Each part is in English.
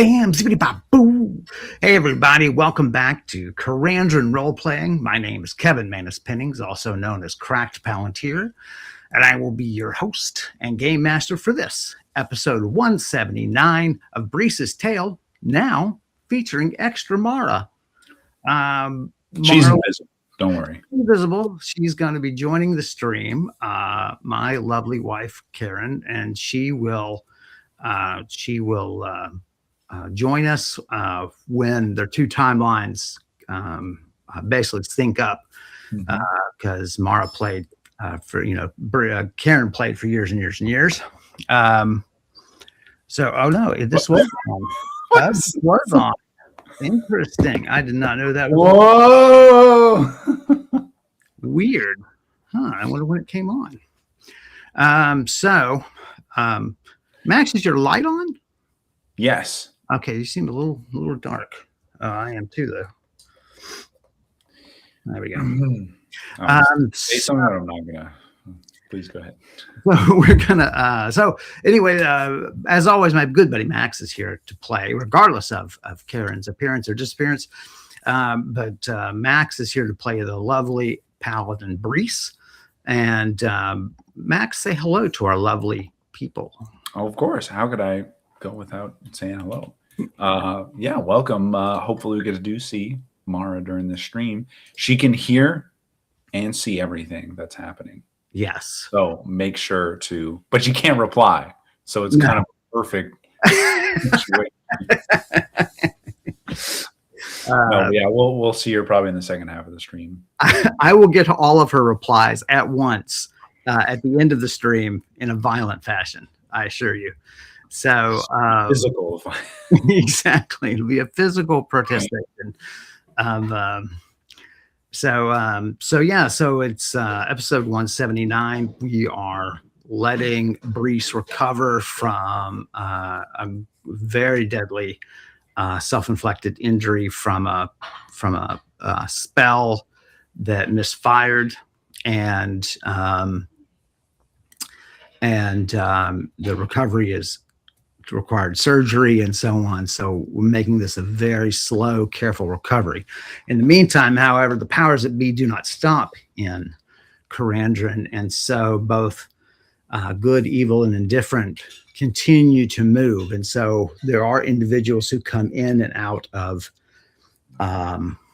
bam, zippity bop, boo. Hey, everybody, welcome back to Karandrin Role Playing. My name is Kevin Manus Pennings, also known as Cracked Palantir, and I will be your host and game master for this episode 179 of Brise's Tale, now featuring Extra Mara. She's invisible. Don't worry. Invisible. She's going to be joining the stream. My lovely wife, Karen, and she will join us when their two timelines basically sync up, because Mara played Karen played for years and years and years. Oh no, this was on. This was on. Interesting. I did not know that. Whoa! Weird. I wonder when it came on. Max, is your light on? Yes. Okay, you seem a little dark. I am too, though. There we go. Say something that I'm not gonna. Please go ahead. We're gonna. Anyway, as always, my good buddy Max is here to play, regardless of Karen's appearance or disappearance. But Max is here to play the lovely paladin Brise. And Max, say hello to our lovely people. Oh, of course. How could I go without saying hello? Yeah, welcome. Hopefully we get to see Mara during this stream. She can hear and see everything that's happening. Yes. So make sure to, but you can't reply. So it's kind of perfect. Yeah, we'll see her probably in the second half of the stream. I will get to all of her replies at once at the end of the stream in a violent fashion, I assure you. So physical. Exactly. It'll be a physical protestation. So it's episode 179. We are letting Brise recover from a very deadly self-inflicted injury from a spell that misfired, and the recovery is required surgery and so on. So we're making this a very slow, careful recovery. In the meantime, however, the powers that be do not stop in Karandrin, and so both good, evil, and indifferent continue to move. And so there are individuals who come in and out of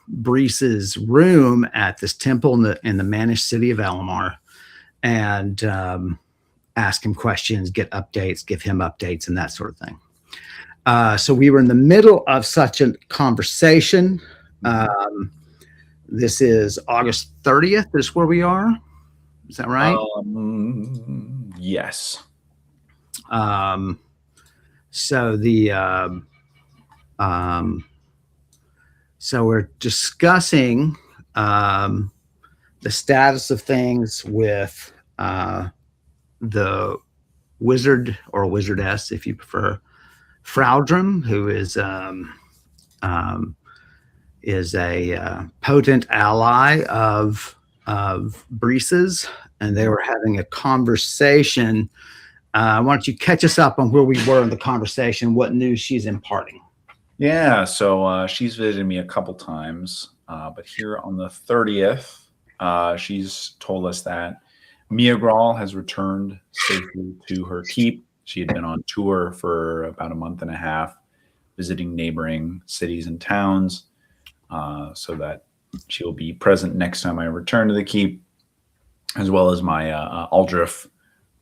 Brise's room at this temple in the Manish city of Elamar, and ask him questions, get updates, give him updates, and that sort of thing. So we were in the middle of such a conversation. This is August 30th. This is where we are. Is that right? Yes. So we're discussing the status of things with the wizard or wizardess, if you prefer, Fraudrum, who is a potent ally of Brise's, and they were having a conversation. Why don't you catch us up on where we were in the conversation, what news she's imparting? Yeah, so she's visited me a couple times, but here on the 30th, she's told us that Mia Grawl has returned safely to her keep. She had been on tour for about a month and a half, visiting neighboring cities and towns, so that she will be present next time I return to the keep, as well as my Aldrif,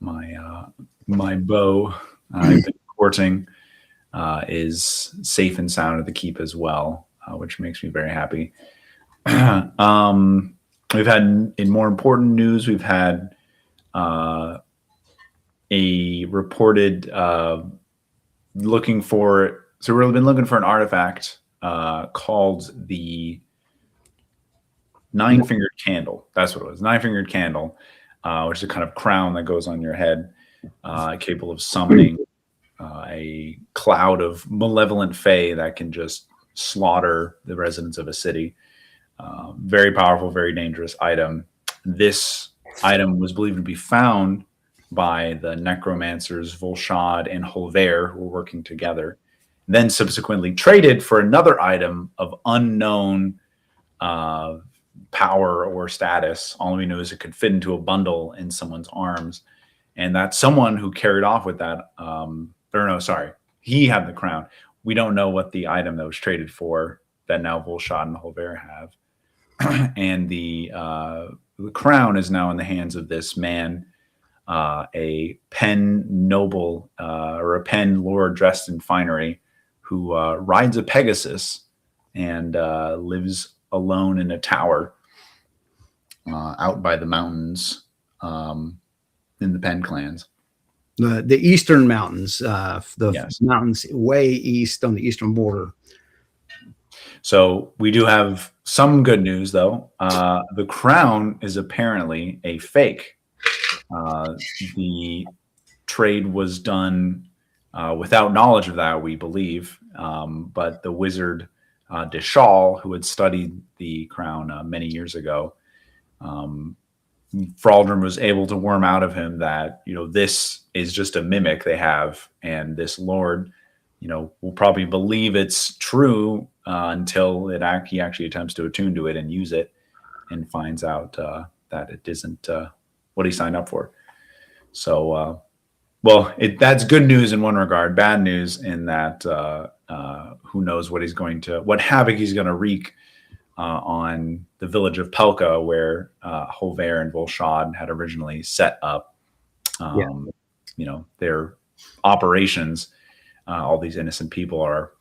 my bow I've been courting, is safe and sound at the keep as well, which makes me very happy. We've had, in more important news, we've had a reported looking for. So we've been looking for an artifact called the Nine-Fingered Candle. That's what it was. Nine-Fingered Candle, which is a kind of crown that goes on your head, capable of summoning a cloud of malevolent fae that can just slaughter the residents of a city. Very powerful, very dangerous item. This item was believed to be found by the necromancers Volshad and Holver, who were working together, then subsequently traded for another item of unknown power or status. All we know is it could fit into a bundle in someone's arms, and that someone who carried off with that, he had the crown. We don't know what the item that was traded for that now Volshad and Holver have. And the crown is now in the hands of this man, a pen noble or a pen lord dressed in finery, who rides a Pegasus and lives alone in a tower out by the mountains in the Pen clans. The eastern mountains, mountains way east on the eastern border. So we do have some good news, though. The crown is apparently a fake. The trade was done without knowledge of that, we believe. But the wizard Deshal, who had studied the crown many years ago, Fraldrin was able to worm out of him that, this is just a mimic they have. And this lord, will probably believe it's true until he actually attempts to attune to it and use it and finds out that it isn't what he signed up for. So, that's good news in one regard, bad news in that who knows what havoc he's going to wreak on the village of Pelka, where Holver and Volshad had originally set up, their operations. All these innocent people are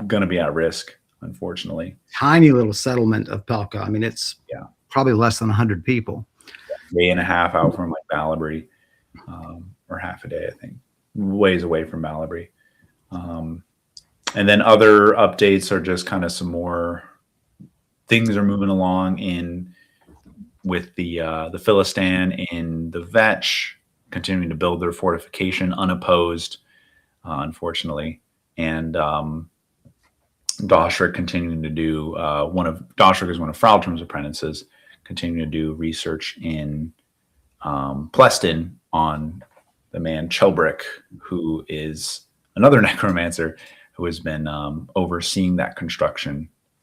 going to be at risk, unfortunately. Tiny little settlement of Pelka. I mean, it's probably less than 100 people. Day and a half out from Balabry, or half a day, I think, ways away from Balabry. And then other updates are just kind of some more things are moving along with the Philistan in the Vetch, continuing to build their fortification unopposed, unfortunately, and Doshrik continuing to do Doshrik is one of Fraldrin's apprentices, continuing to do research in Pleston on the man Chelbrick, who is another necromancer who has been overseeing that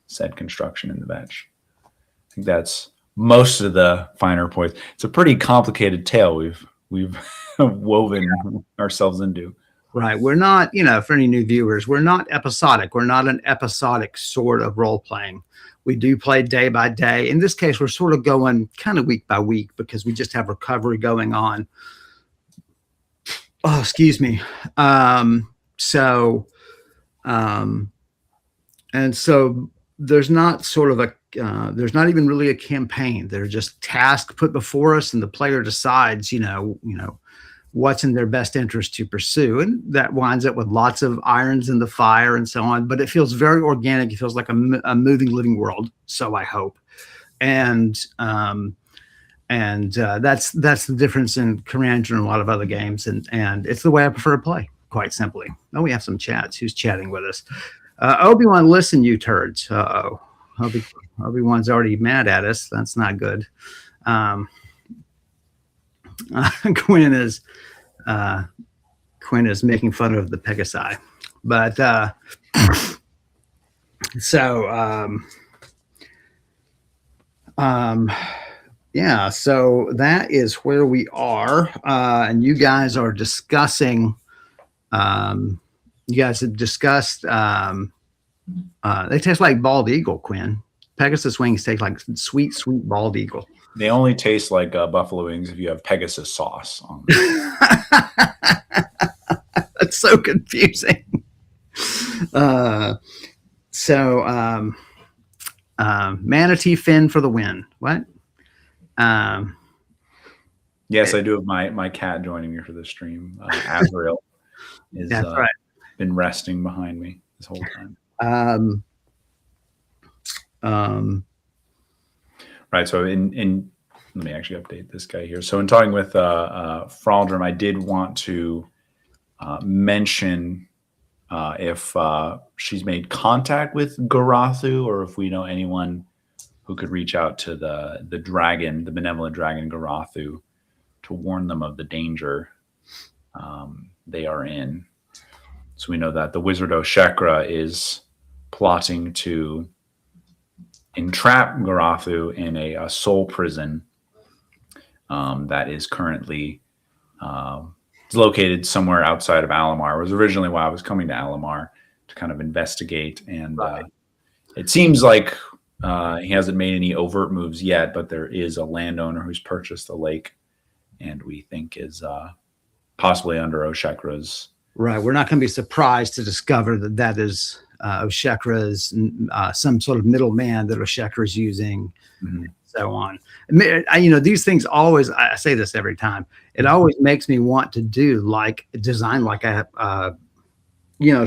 said construction in the Vetch. I think that's most of the finer points. It's a pretty complicated tale we've woven ourselves into. Right. We're not, for any new viewers, we're not episodic. We're not an episodic sort of role playing. We do play day by day. In this case, we're sort of going kind of week by week because we just have recovery going on. Oh, excuse me. And so there's not sort of there's not even really a campaign. They're just tasks put before us, and the player decides, what's in their best interest to pursue. And that winds up with lots of irons in the fire and so on, but it feels very organic. It feels like a moving, living world. So I hope. And that's the difference in Karandrin and a lot of other games. And it's the way I prefer to play, quite simply. Oh, we have some chats. Who's chatting with us? Obi-Wan, listen, you turds. Uh-oh. Obi-Wan's already mad at us. That's not good. Quinn is making fun of the Pegasi, but so that is where we are, and you guys are discussing. You guys have discussed. They taste like bald eagle, Quinn. Pegasus wings taste like sweet bald eagle. They only taste like buffalo wings if you have Pegasus sauce on them. That's so confusing. Manatee fin for the win. What? Yes, I do have my cat joining me for the stream. Azrael is right. Been resting behind me this whole time. Right. So let me actually update this guy here. So in talking with Fraldrin, I did want to mention if she's made contact with Garathu, or if we know anyone who could reach out to the dragon, the benevolent dragon Garathu, to warn them of the danger they are in. So we know that the wizard Oshekra is plotting to entrap Garathu in a soul prison that is currently located somewhere outside of Alamar. It was originally why I was coming to Alamar to kind of investigate. And it seems like he hasn't made any overt moves yet, but there is a landowner who's purchased the lake and we think is possibly under Oshekra's. Right. We're not going to be surprised to discover that that is Oshekra's, some sort of middleman that Oshekra is using, and so on. These things always, I say this every time, it always makes me want to design like a,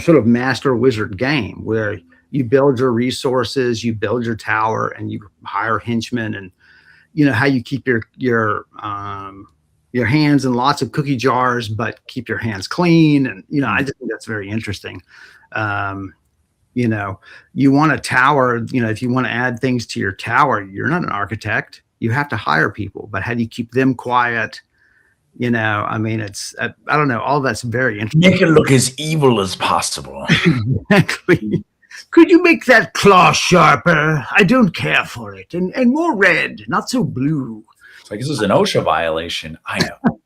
sort of master wizard game where you build your resources, you build your tower, and you hire henchmen, and how you keep your hands in lots of cookie jars, but keep your hands clean. And, I just think that's very interesting. You want a tower, if you want to add things to your tower, you're not an architect. You have to hire people, but how do you keep them quiet? It's, I don't know. All that's very interesting. Make it look as evil as possible. Exactly. Could you make that claw sharper? I don't care for it. And more red, not so blue. It's like, this is an OSHA violation. I know.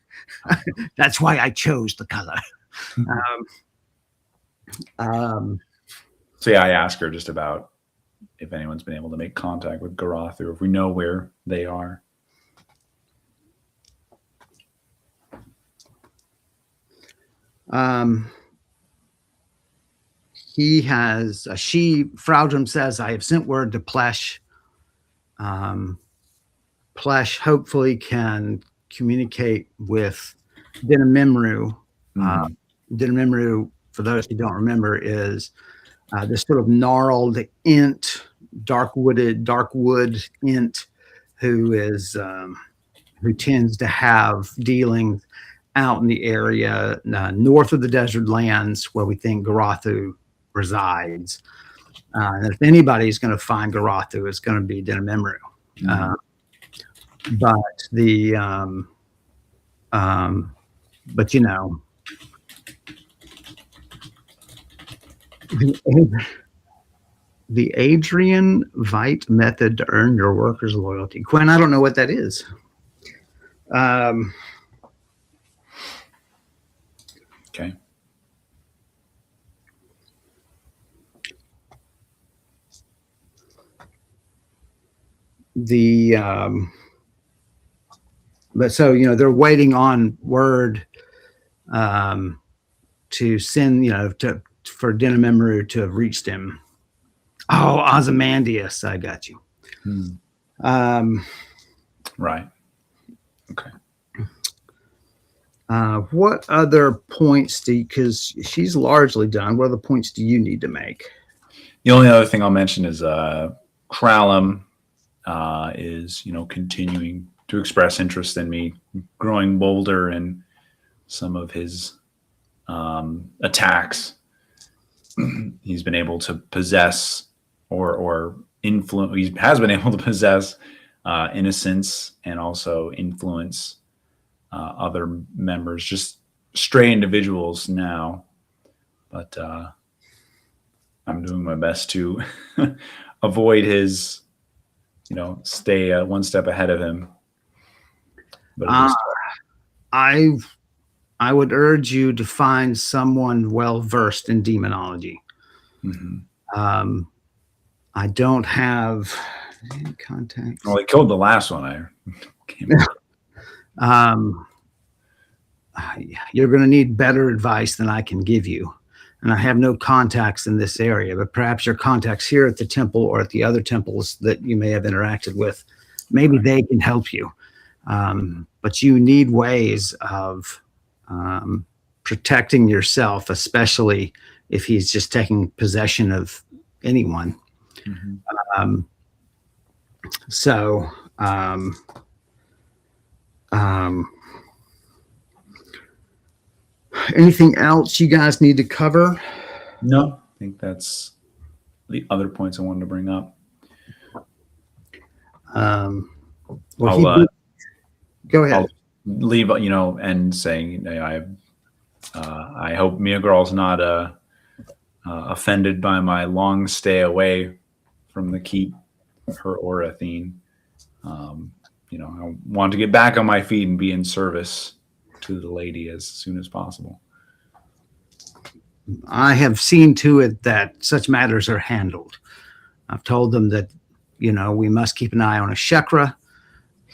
That's why I chose the color. So yeah, I asked her just about if anyone's been able to make contact with Garathu, or if we know where they are. He has, Fraudrum says, I have sent word to Plesh. Plesh hopefully can communicate with Dinamimru. Dinamimru, for those who don't remember, is this sort of gnarled int, dark wood int, who tends to have dealings out in the area north of the desert lands where we think Garathu resides. And if anybody's going to find Garathu, it's going to be Dinamimru. The Adrian Veit method to earn your workers' loyalty. Quinn, I don't know what that is. Okay. But so, they're waiting on word to send, for Dinamimru to have reached him. Oh, Ozymandias, I got you. Right. Okay. What other points because she's largely done, what other points do you need to make? The only other thing I'll mention is Kralum is, continuing to express interest in me, growing bolder in some of his attacks. He's been able to possess or influence. He has been able to possess innocence and also influence other members, just stray individuals now. But I'm doing my best to avoid his, stay one step ahead of him. But I would urge you to find someone well versed in demonology. I don't have any contacts. Well, he killed the last one. You're going to need better advice than I can give you. And I have no contacts in this area, but perhaps your contacts here at the temple or at the other temples that you may have interacted with, maybe they can help you. But you need ways of protecting yourself, especially if he's just taking possession of anyone. Anything else you guys need to cover? No, I think that's the other points I wanted to bring up. Go ahead. I'll leave, and saying, I hope Mia Girl's not offended by my long stay away from the keep, her Orathine. I want to get back on my feet and be in service to the lady as soon as possible. I have seen to it that such matters are handled. I've told them that, we must keep an eye on a Shekra.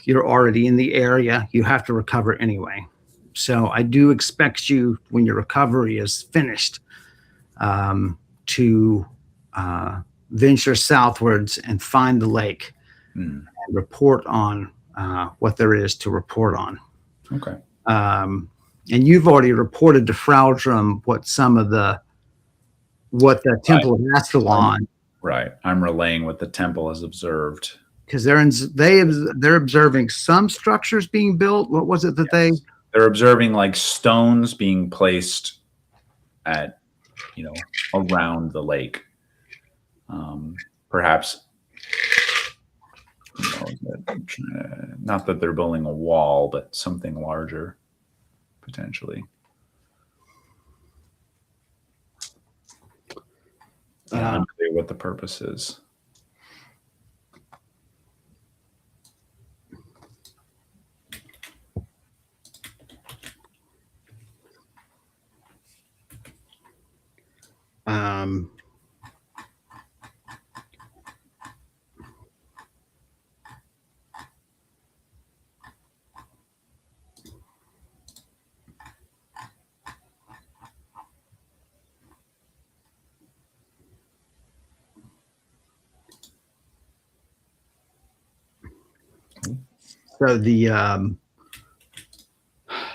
You're already in the area. You have to recover anyway. So I do expect you, when your recovery is finished, to venture southwards and find the lake and report on what there is to report on. Okay. And you've already reported to Fraudrum what the Temple of Astalon. Right. I'm relaying what the temple has observed. Because they're observing some structures being built. What was it that they're observing, like stones being placed at, around the lake. Perhaps, not that they're building a wall, but something larger, potentially. Unclear what the purpose is.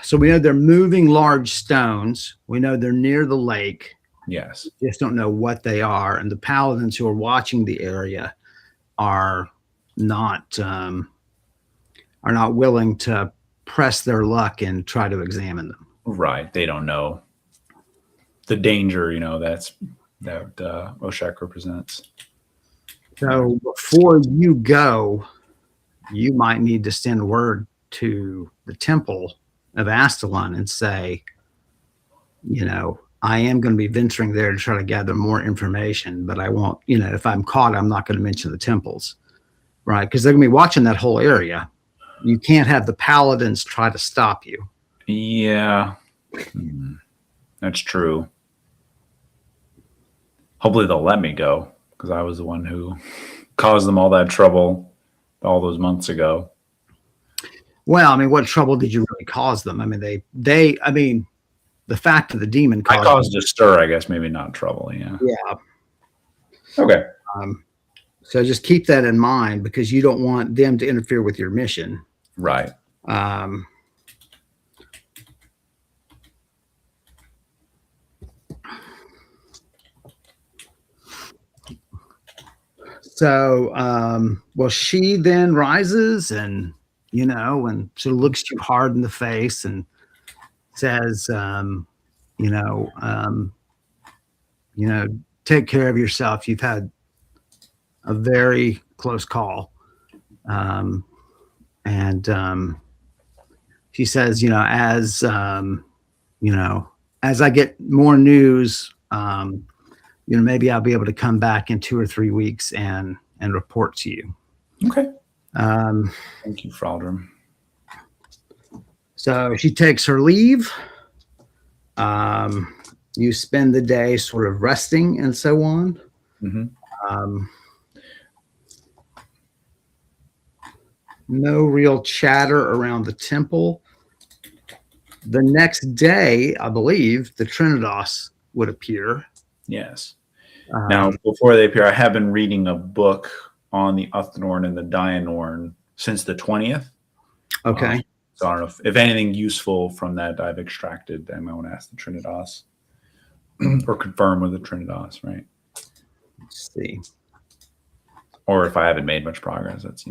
So we know they're moving large stones. We know they're near the lake. Yes. We just don't know what they are. And the paladins who are watching the area are not willing to press their luck and try to examine them. Right. They don't know the danger, that Oshak represents. So before you go, you might need to send word to the Temple of Astalon and say, I am going to be venturing there to try to gather more information, but I won't, if I'm caught, I'm not going to mention the temples, right? Because they're going to be watching that whole area. You can't have the paladins try to stop you. Yeah, that's true. Hopefully they'll let me go, because I was the one who caused them all that trouble all those months ago. Well, what trouble did you really cause them? The fact of the demon caused a stir, I guess, maybe not trouble. Yeah. Yeah. Okay. So just keep that in mind, because you don't want them to interfere with your mission. Right. She then rises and, and sort of looks you hard in the face and says, take care of yourself. You've had a very close call. She says, as I get more news, maybe I'll be able to come back in 2 or 3 weeks and report to you. Okay. Thank you, Fraudrum. So she takes her leave. You spend the day sort of resting and so on. Mm-hmm. No real chatter around the temple. The next day, I believe, the Trinidos would appear. Yes. Now, before they appear, I have been reading a book on the Uthnorn and the Dianorn since the 20th. Okay. So I don't know if anything useful from that I've extracted. I might want to ask the Trinidos or confirm with the Trinidos, right? Let's see. Or if I haven't made much progress, that's,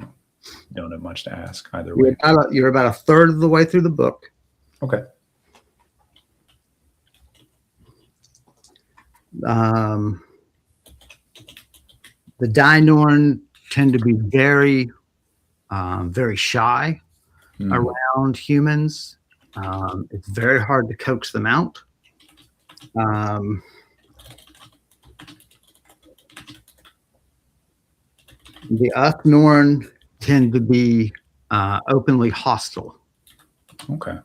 don't have much to ask either way. You're about a third of the way through the book. Okay. The Dianorn tend to be very, very shy around humans. It's very hard to coax them out. The Uthnorn tend to be openly hostile. Okay.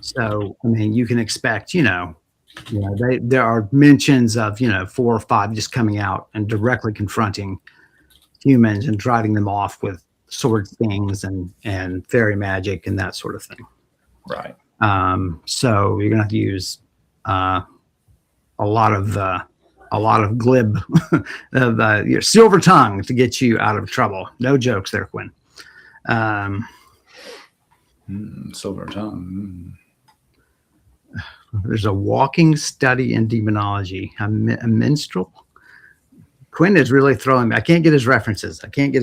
So, I mean, you can expect, there are mentions of, 4 or 5 just coming out and directly confronting humans and driving them off with sword things and fairy magic and that sort of thing. Right. So you're gonna have to use a lot of glib, of your silver tongue to get you out of trouble. No jokes there, Quinn. Silver tongue. There's a walking study in demonology. A minstrel. Quinn is really throwing me. I can't get his references. Today.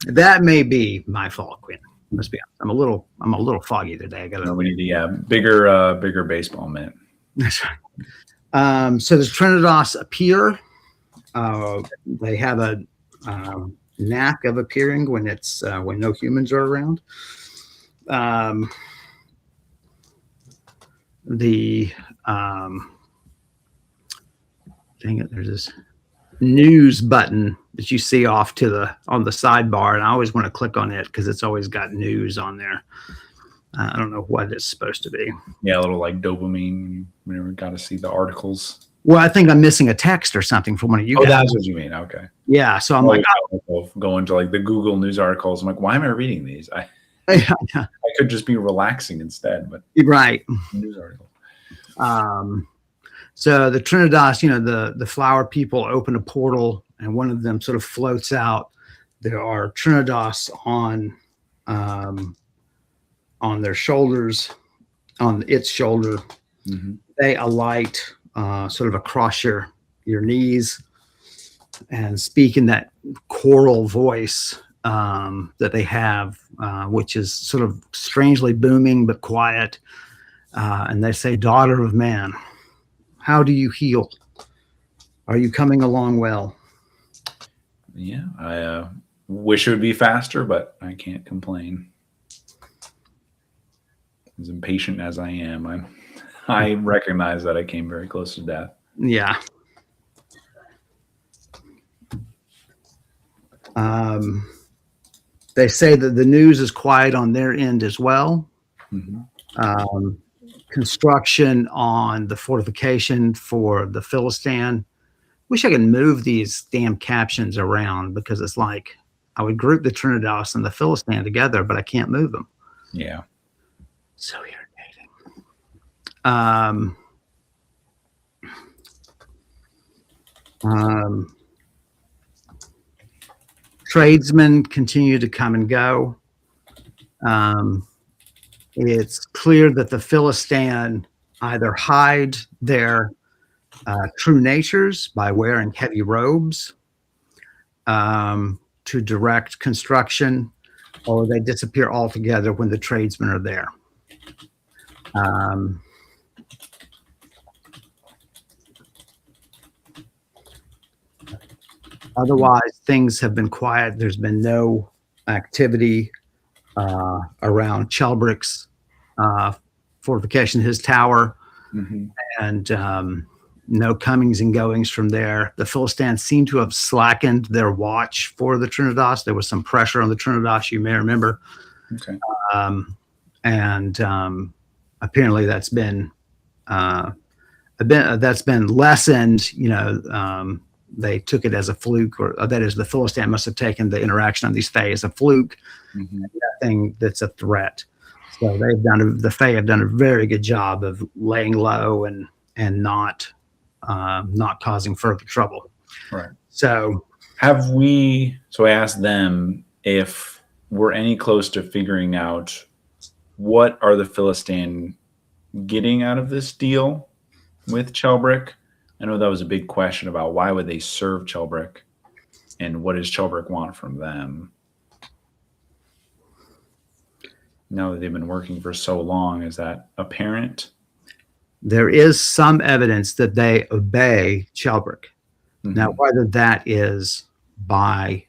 That may be my fault, Quinn. Must be. I'm a little foggy today. I got. We need a bigger baseball mitt. That's right. So the Trinidos appear. They have a knack of appearing when when no humans are around. Dang it, there's this news button that you see off on the sidebar, and I always want to click on it because it's always got news on there. I don't know what it's supposed to be. Yeah, a little like dopamine whenever we got to see the articles. Well, I think I'm missing a text or something from one of you guys. That's what you mean. Okay. Yeah, so I'm going to like the Google news articles. I'm like, why am I reading these? I could just be relaxing instead, but right. News article. So the Trinidos, the flower people open a portal, and one of them sort of floats out. There are Trinidos on their shoulders, on its shoulder. Mm-hmm. They alight sort of across your knees and speak in that choral voice that they have, which is sort of strangely booming but quiet. And they say, "Daughter of man, how do you heal? Are you coming along well?" Yeah, I wish it would be faster, but I can't complain. As impatient as I am, I recognize that I came very close to death. Yeah. They say that the news is quiet on their end as well. Mm-hmm. Construction on the fortification for the Philistine. Wish I could move these damn captions around because it's like I would group the Trinidos and the Philistine together, but I can't move them. Yeah. So irritating. Tradesmen continue to come and go. It's clear that the Philistine either hide their true natures by wearing heavy robes to direct construction, or they disappear altogether when the tradesmen are there. Otherwise, things have been quiet. There's been no activity around Chelbrick's fortification, his tower, mm-hmm. and no comings and goings from there. The Philistines seem to have slackened their watch for the Trinidos. There was some pressure on the Trinidos, you may remember. Okay. And apparently that's been lessened. They took it as a fluke, or that is, the Philistine must have taken the interaction on these Fae as a fluke, mm-hmm. Nothing that's a threat. So the Fae have done a very good job of laying low and not causing further trouble. Right. So I asked them if we're any close to figuring out what are the Philistine getting out of this deal with Chelbrick. I know that was a big question about why would they serve Chelbrick and what does Chelbrick want from them? Now that they've been working for so long, is that apparent? There is some evidence that they obey Chelbrick. Mm-hmm. Now, whether that is by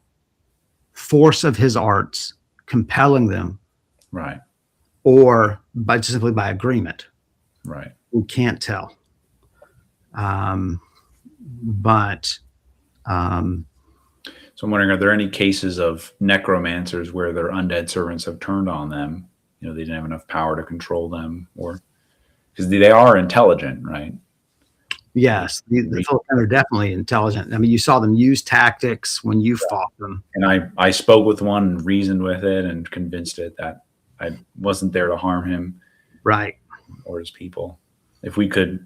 force of his arts compelling them, Right. or by simply by agreement. Right. We can't tell. But So I'm wondering, are there any cases of necromancers where their undead servants have turned on them? They didn't have enough power to control them, or because they are intelligent, right? yes, the Philistines are definitely intelligent. I mean, you saw them use tactics when you fought them. And I spoke with one and reasoned with it and convinced it that I wasn't there to harm him, Right. or his people. If we could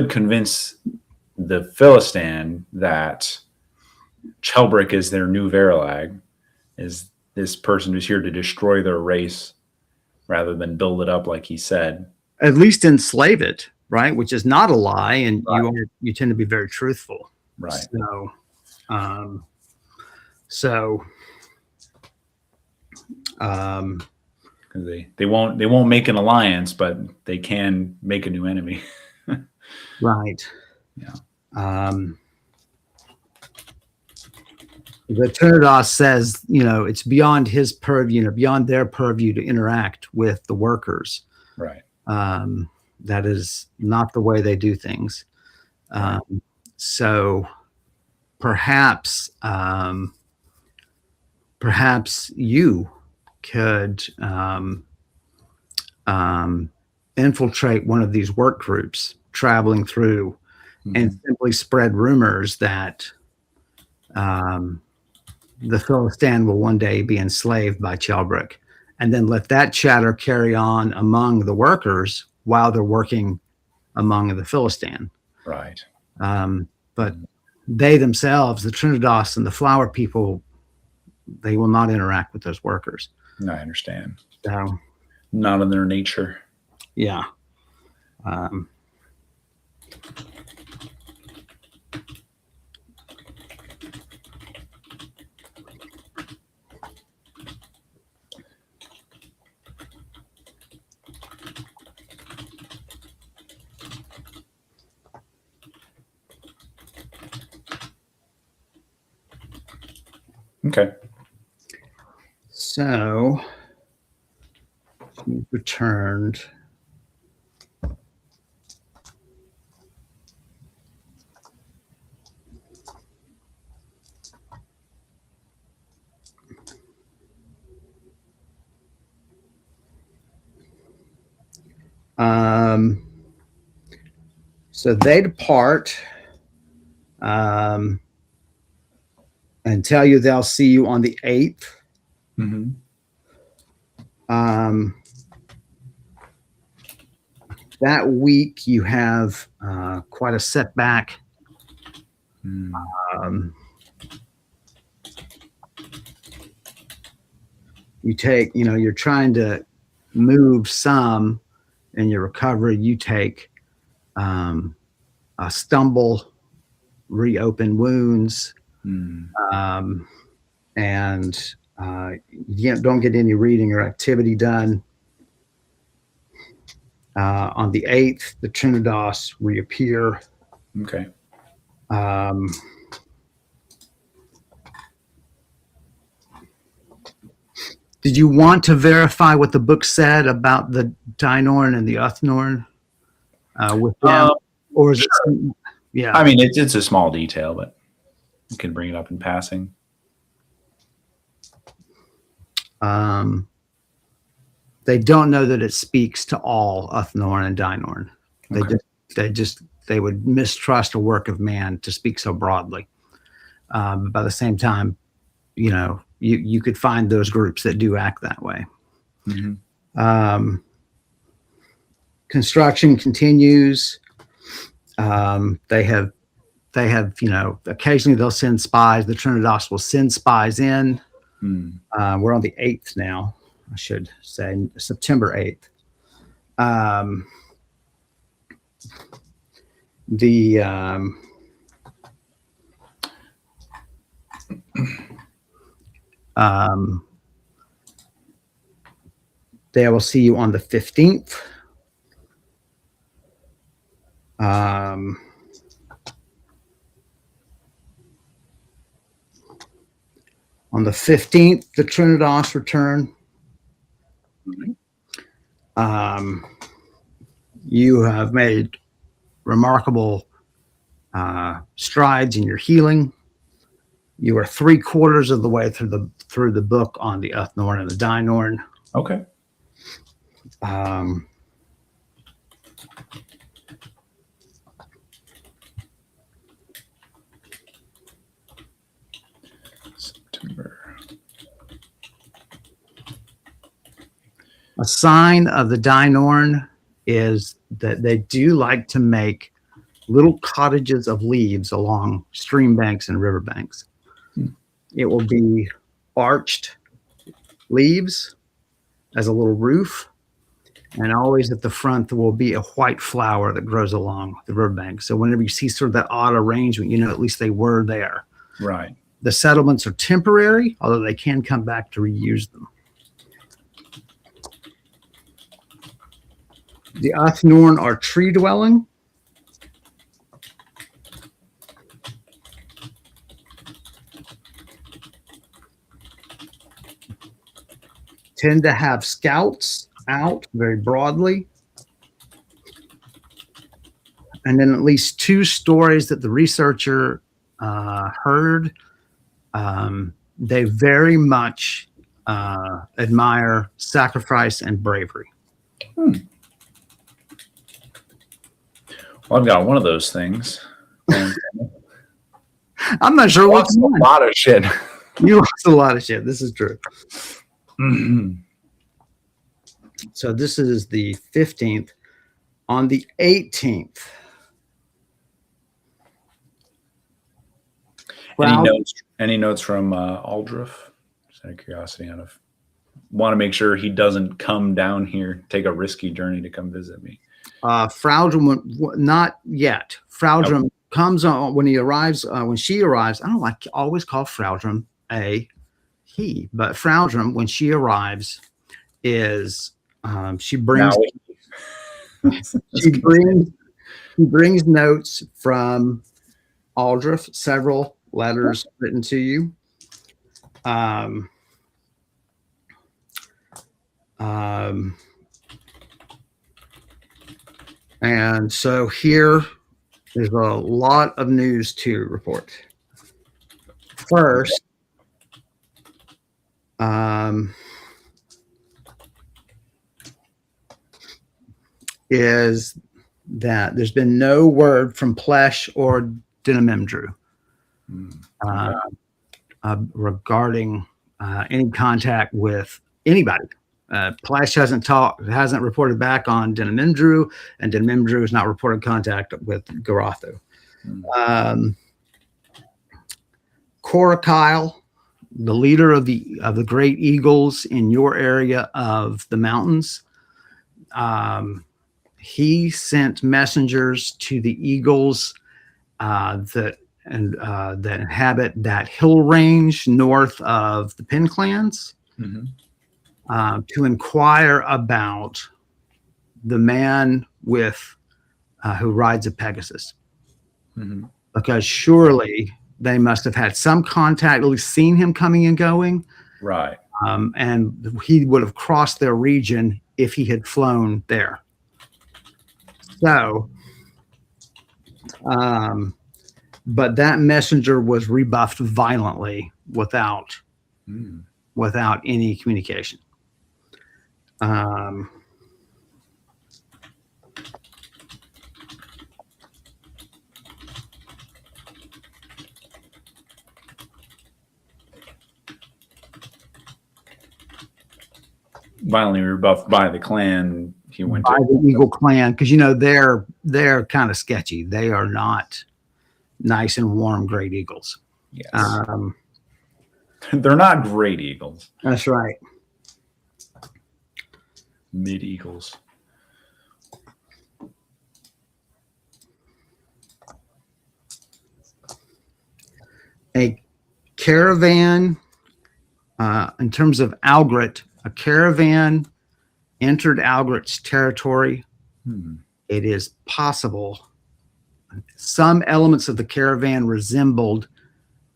convince the Philistine that Chelbrick is their new Verilag, is this person who's here to destroy their race rather than build it up like he said. At least enslave it, right? Which is not a lie, and Right. you tend to be very truthful. Right. So, They won't make an alliance, but they can make a new enemy. right. Yeah. The Trinidas says, it's beyond his purview, beyond their purview to interact with the workers. Right. That is not the way they do things. So perhaps you could infiltrate one of these work groups traveling through and simply spread rumors that the Philistine will one day be enslaved by Chelbrick, and then let that chatter carry on among the workers while they're working among the Philistine. Right. But they themselves, the Trinidas and the flower people, they will not interact with those workers. I understand. So, not in their nature. Yeah. Okay. So he returned. So they depart and tell you they'll see you on the 8th. That week you have quite a setback. You take, you're trying to move some in your recovery. You take a stumble, reopen wounds, and you don't get any reading or activity done. On the 8th, the Trinidas reappear. Okay. Did you want to verify what the book said about the Dynorn and the Uthnorn with them? Or is it? Yeah. I mean, it's a small detail, but you can bring it up in passing. They don't know that it speaks to all Uthnorn and Dynorn. They would mistrust a work of man to speak so broadly. By the same time, you could find those groups that do act that way. Construction continues. They have, occasionally they'll send spies. The Trinidas will send spies in. We're on the 8th now, I should say, September 8th. They will see you on the 15th. On the 15th, the Trinidos return. You have made remarkable strides in your healing. You are 3/4 of the way through the book on the Uthnorn and the Dynorn. Okay. September. A sign of the Dynorn is that they do like to make little cottages of leaves along stream banks and river banks. It will be arched leaves as a little roof, and always at the front there will be a white flower that grows along the riverbank. So whenever you see sort of that odd arrangement, you know at least they were there. Right. The settlements are temporary, although they can come back to reuse them. The Uthnorn are tree dwelling. Tend to have scouts out very broadly. And then at least 2 stories that the researcher heard. They very much admire sacrifice and bravery. Well, I've got one of those things. And I'm not sure what's a lot of shit. You lost a lot of shit. This is true. So this is the 15th. On the 18th. Any notes from Aldrich? Just out of curiosity, want to make sure he doesn't come down here, take a risky journey to come visit me. Fraudrum, not yet. Fraudrum comes on when he arrives. When she arrives, I don't like always call Fraudrum a he, but Fraudrum when she arrives is she brings she brings notes from Aldrich, several letters written to you. And so here is a lot of news to report. First, is that there's been no word from Plesh or Dinamimdru regarding any contact with anybody. Plesh hasn't reported back on Dinamimdru, and Dinamimdru has not reported contact with Garathu. Korakyle, the leader of the great eagles in your area of the mountains, he sent messengers to the eagles that inhabit that hill range north of the Pin clans. To inquire about the man with who rides a Pegasus, because surely they must have had some contact, at least seen him coming and going, right? And he would have crossed their region if he had flown there. So, but that messenger was rebuffed violently without any communication. Violently rebuffed by the clan. He went by the Eagle clan, because they're kind of sketchy. They are not nice and warm great eagles. Yes. They're not great eagles. That's right. Mid eagles. A caravan, in terms of Algrit, a caravan entered Algrit's territory. It is possible some elements of the caravan resembled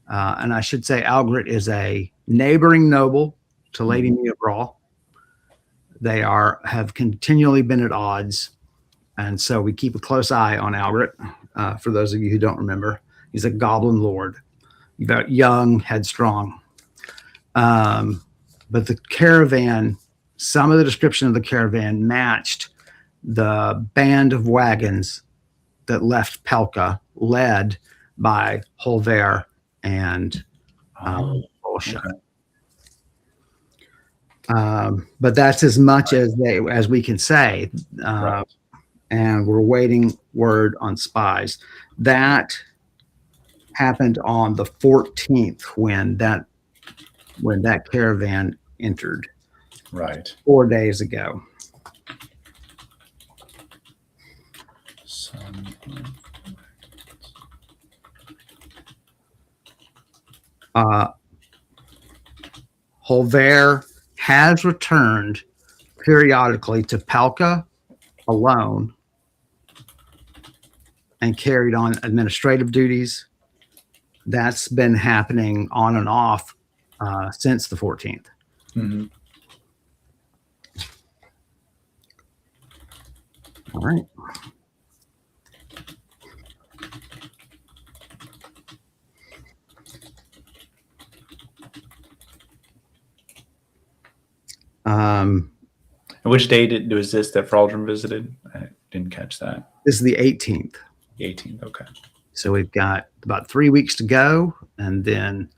And I should say Algrit is a neighboring noble to Lady Meobrawl. They have continually been at odds. And so we keep a close eye on Algrit. For those of you who don't remember, he's a goblin lord, about young, headstrong. But the caravan, some of the description of the caravan matched the band of wagons that left Pelka, led by Holver and Bolsha. Okay. But that's as much as we can say. Right. And we're waiting word on spies. That happened on the 14th when that caravan entered. Right. 4 days ago. Holver has returned periodically to Pelka alone and carried on administrative duties. That's been happening on and off since the 14th. Mm-hmm. All right. Which day was this that Fraldrin visited? I didn't catch that. This is the 18th. The 18th, okay. So we've got about 3 weeks to go, and then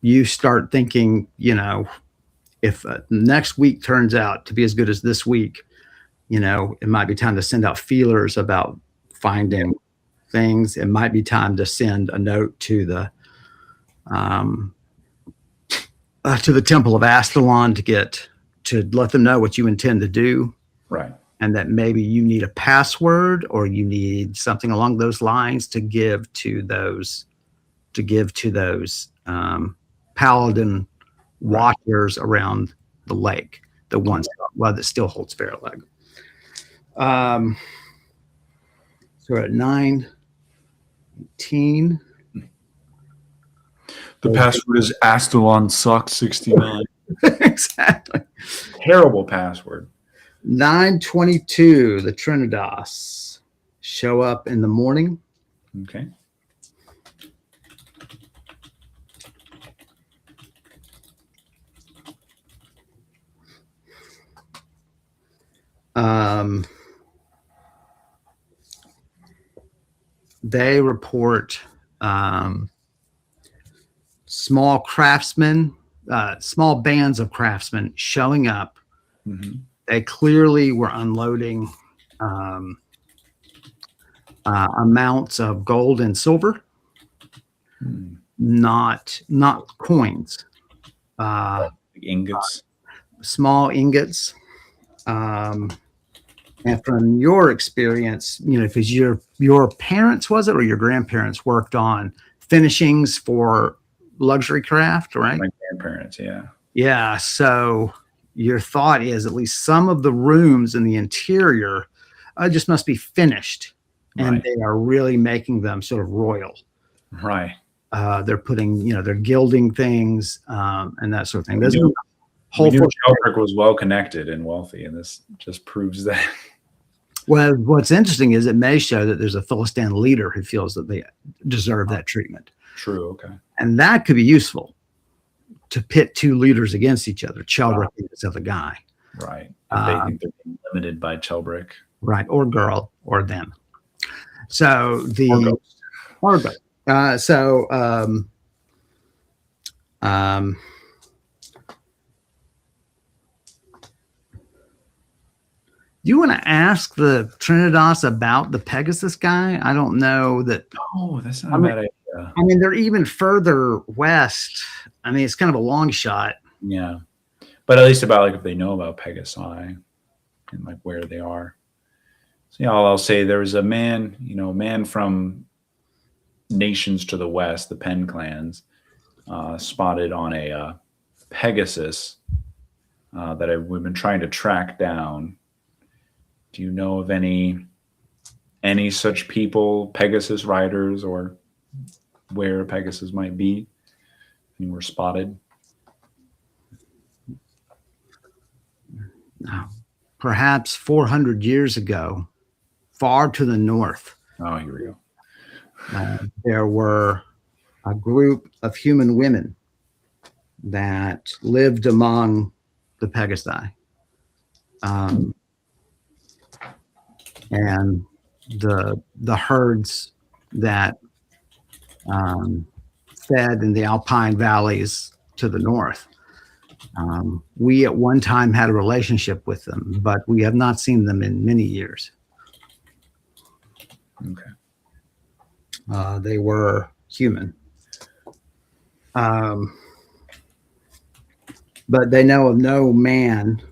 you start thinking, if next week turns out to be as good as this week, it might be time to send out feelers about finding things. It might be time to send a note to the Temple of Astalon to let them know what you intend to do. Right. And that maybe you need a password or you need something along those lines to give to those paladin watchers around the lake, the ones that still holds Fairleg. So we're at 9:18. The password is Astalon Sucks 69. Exactly. Terrible password. 9:22. The Trinidas show up in the morning. Okay. They report small craftsmen, small bands of craftsmen showing up. Mm-hmm. They clearly were unloading amounts of gold and silver, not coins. Ingots. Small ingots. And from your experience, because your parents, was it, or your grandparents worked on finishings for luxury craft, right? My grandparents, yeah. Yeah. So your thought is at least some of the rooms in the interior just must be finished, and they are really making them sort of royal. Right. They're putting, they're gilding things and that sort of thing. We knew Shelbrick was well connected and wealthy, and this just proves that. Well, what's interesting is it may show that there's a Philistine leader who feels that they deserve that treatment. True. Okay. And that could be useful to pit two leaders against each other, Shelbrick and this other guy. Right. If they think they're being limited by Shelbrick. Right. Or girl or them. So do you want to ask the Trinidas about the Pegasus guy? I don't know that. Oh, that's not a bad idea. I mean, they're even further west. I mean, it's kind of a long shot. Yeah. But at least about if they know about Pegasi and where they are. So I'll say there was a man from nations to the west, the Penn clans, spotted on a Pegasus that we've been trying to track down. Do you know of any any such people, Pegasus riders, or where Pegasus might be? Any were spotted? Perhaps 400 years ago, far to the north, Oh, here we go. there were a group of human women that lived among the Pegasi. And the herds that fed in the alpine valleys to the north. We at one time had a relationship with them, but we have not seen them in many years. Okay. They were human. But they know of no man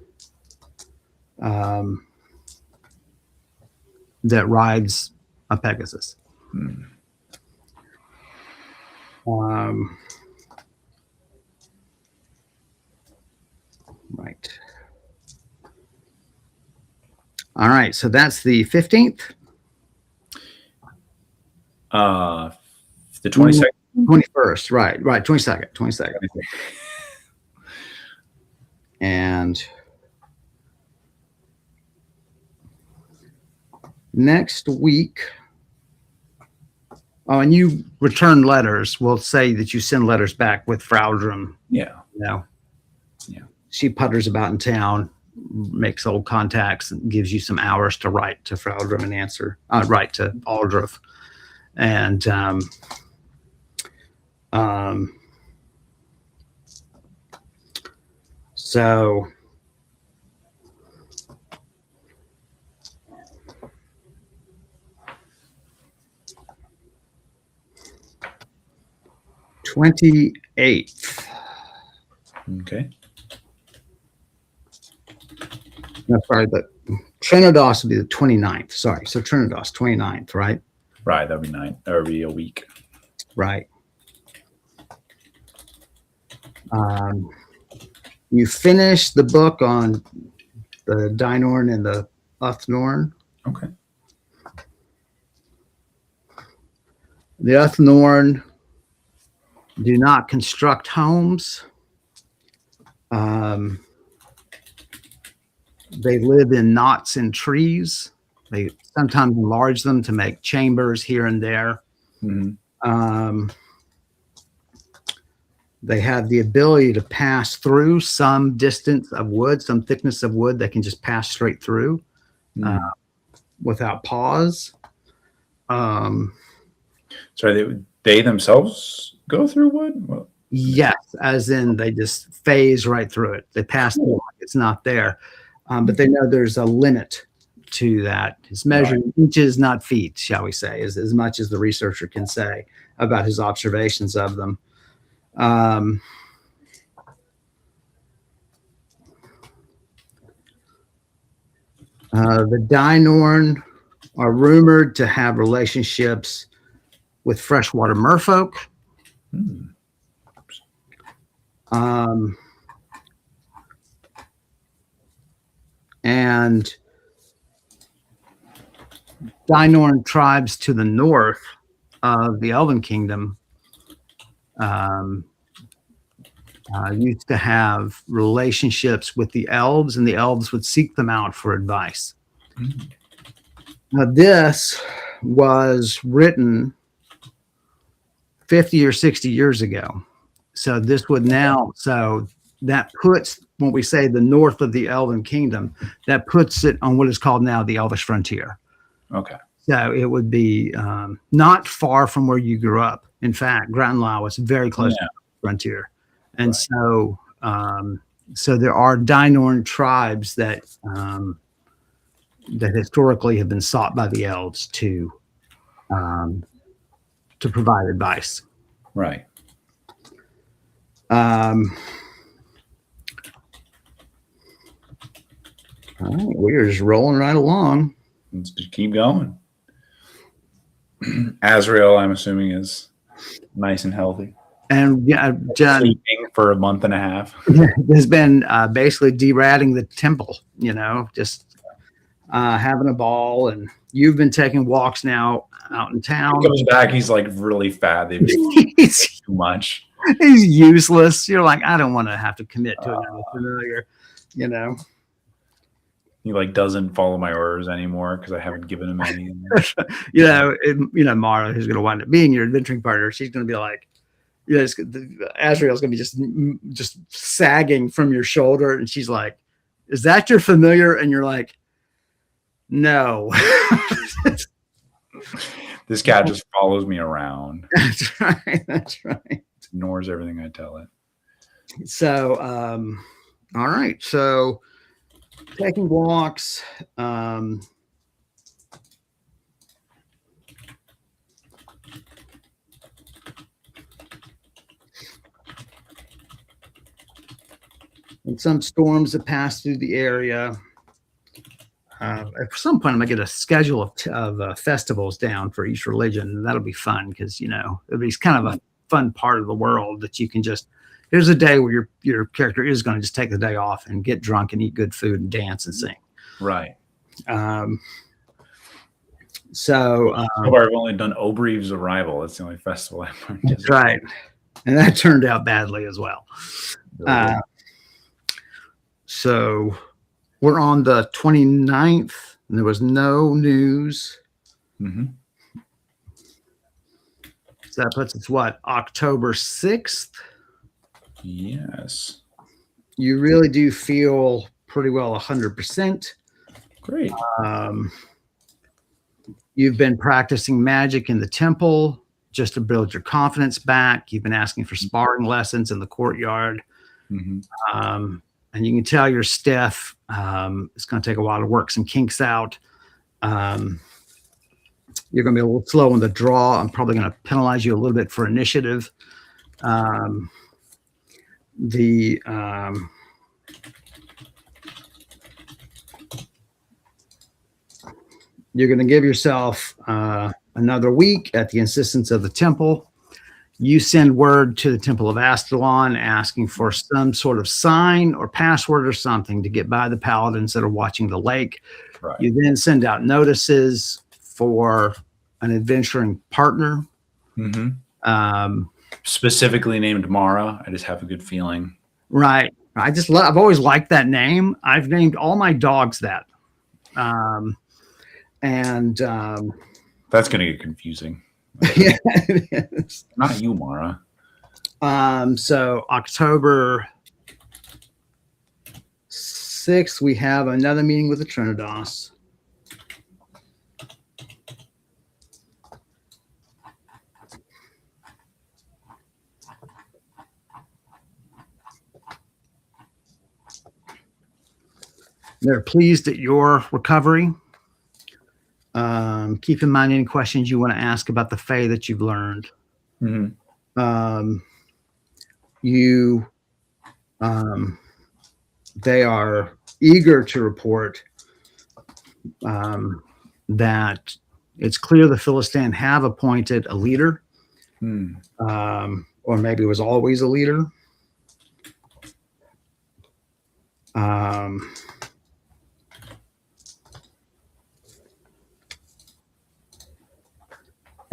that rides a Pegasus. Right. All right. So that's the 15th. The 22nd. 21st. Right. 22nd. And next week, oh, and you return letters. We'll say that you send letters back with Frowdrum. Yeah. Yeah. She putters about in town, makes old contacts, and gives you some hours to write to Frowdrum and answer. Write to Aldruf. And so Okay. No, sorry, the Trinidos will be the 29th. Sorry. So Trinidos, 29th, right? Right. That'd be 9. That would be a week. Right. You finish the book on the Dynorn and the Uthnorn. Okay. The Uthnorn do not construct homes. They live in knots in trees. They sometimes enlarge them to make chambers here and there. Mm-hmm. They have the ability to pass through some distance of wood, some thickness of wood. They can just pass straight through without pause. So they themselves go through wood? Well, yes, as in they just phase right through it. They pass through it. It's not there. But they know there's a limit to that. It's measured in inches, not feet, shall we say, as much as the researcher can say about his observations of them. The Dynorn are rumored to have relationships with freshwater merfolk. And Dynorn tribes to the north of the Elven Kingdom used to have relationships with the elves, and the elves would seek them out for advice. Now, this was written 50 or 60 years ago. So this would now, so that puts, when we say the north of the Elven Kingdom, that puts it on what is called now the Elvish frontier. Okay. So it would be not far from where you grew up. In fact, Granlau is very close to the frontier. And so so there are Dynorn tribes that that historically have been sought by the elves to provide advice. Right. All right, we're just rolling right along. Let's just keep going. Azrael, I'm assuming, is nice and healthy. And yeah, John sleeping for a month and a half. has been basically deratting the temple, you know, just having a ball, and you've been taking walks now out in town. He comes back, he's like really fat. They've he's, too much. he's useless. You're like, I don't want to have to commit to another familiar, you know. He like doesn't follow my orders anymore because I haven't given him any. Mara, who's going to wind up being your adventuring partner, she's going to be like, Azrael's going to be just sagging from your shoulder, and she's like, "Is that your familiar?" And you're like, "No." This cat just follows me around. That's right. That's right. Ignores everything I tell it. So, all right. So, taking walks. And some storms that pass through the area. At some point, I'm gonna get a schedule of festivals down for each religion, and that'll be fun because it'll be kind of a fun part of the world that you can just. Here's a day where your character is going to just take the day off and get drunk and eat good food and dance and sing. Right. So far, I've only done Obrie's Arrival. That's the only festival I've participated. That's right, and that turned out badly as well. Really So we're on the 29th, and there was no news. Mm-hmm. So that puts us October 6th? Yes. You really do feel pretty well 100%. Great. You've been practicing magic in the temple just to build your confidence back. You've been asking for sparring lessons in the courtyard. Mm-hmm. And you can tell your Steph, it's going to take a while to work some kinks out. You're going to be a little slow on the draw. I'm probably going to penalize you a little bit for initiative. You're going to give yourself another week at the insistence of the temple. You send word to the Temple of Astalon asking for some sort of sign or password or something to get by the paladins that are watching the lake. Right. You then send out notices for an adventuring partner. Mm-hmm. Specifically named Mara. I just have a good feeling. Right. I've always liked that name. I've named all my dogs that. That's going to get confusing. Yeah, it is. Not you, Mara. So October 6th, we have another meeting with the Trinidas. They're pleased at your recovery. Keep in mind any questions you want to ask about the Fae that you've learned. Mm-hmm. They are eager to report that it's clear the Philistine have appointed a leader, or maybe it was always a leader.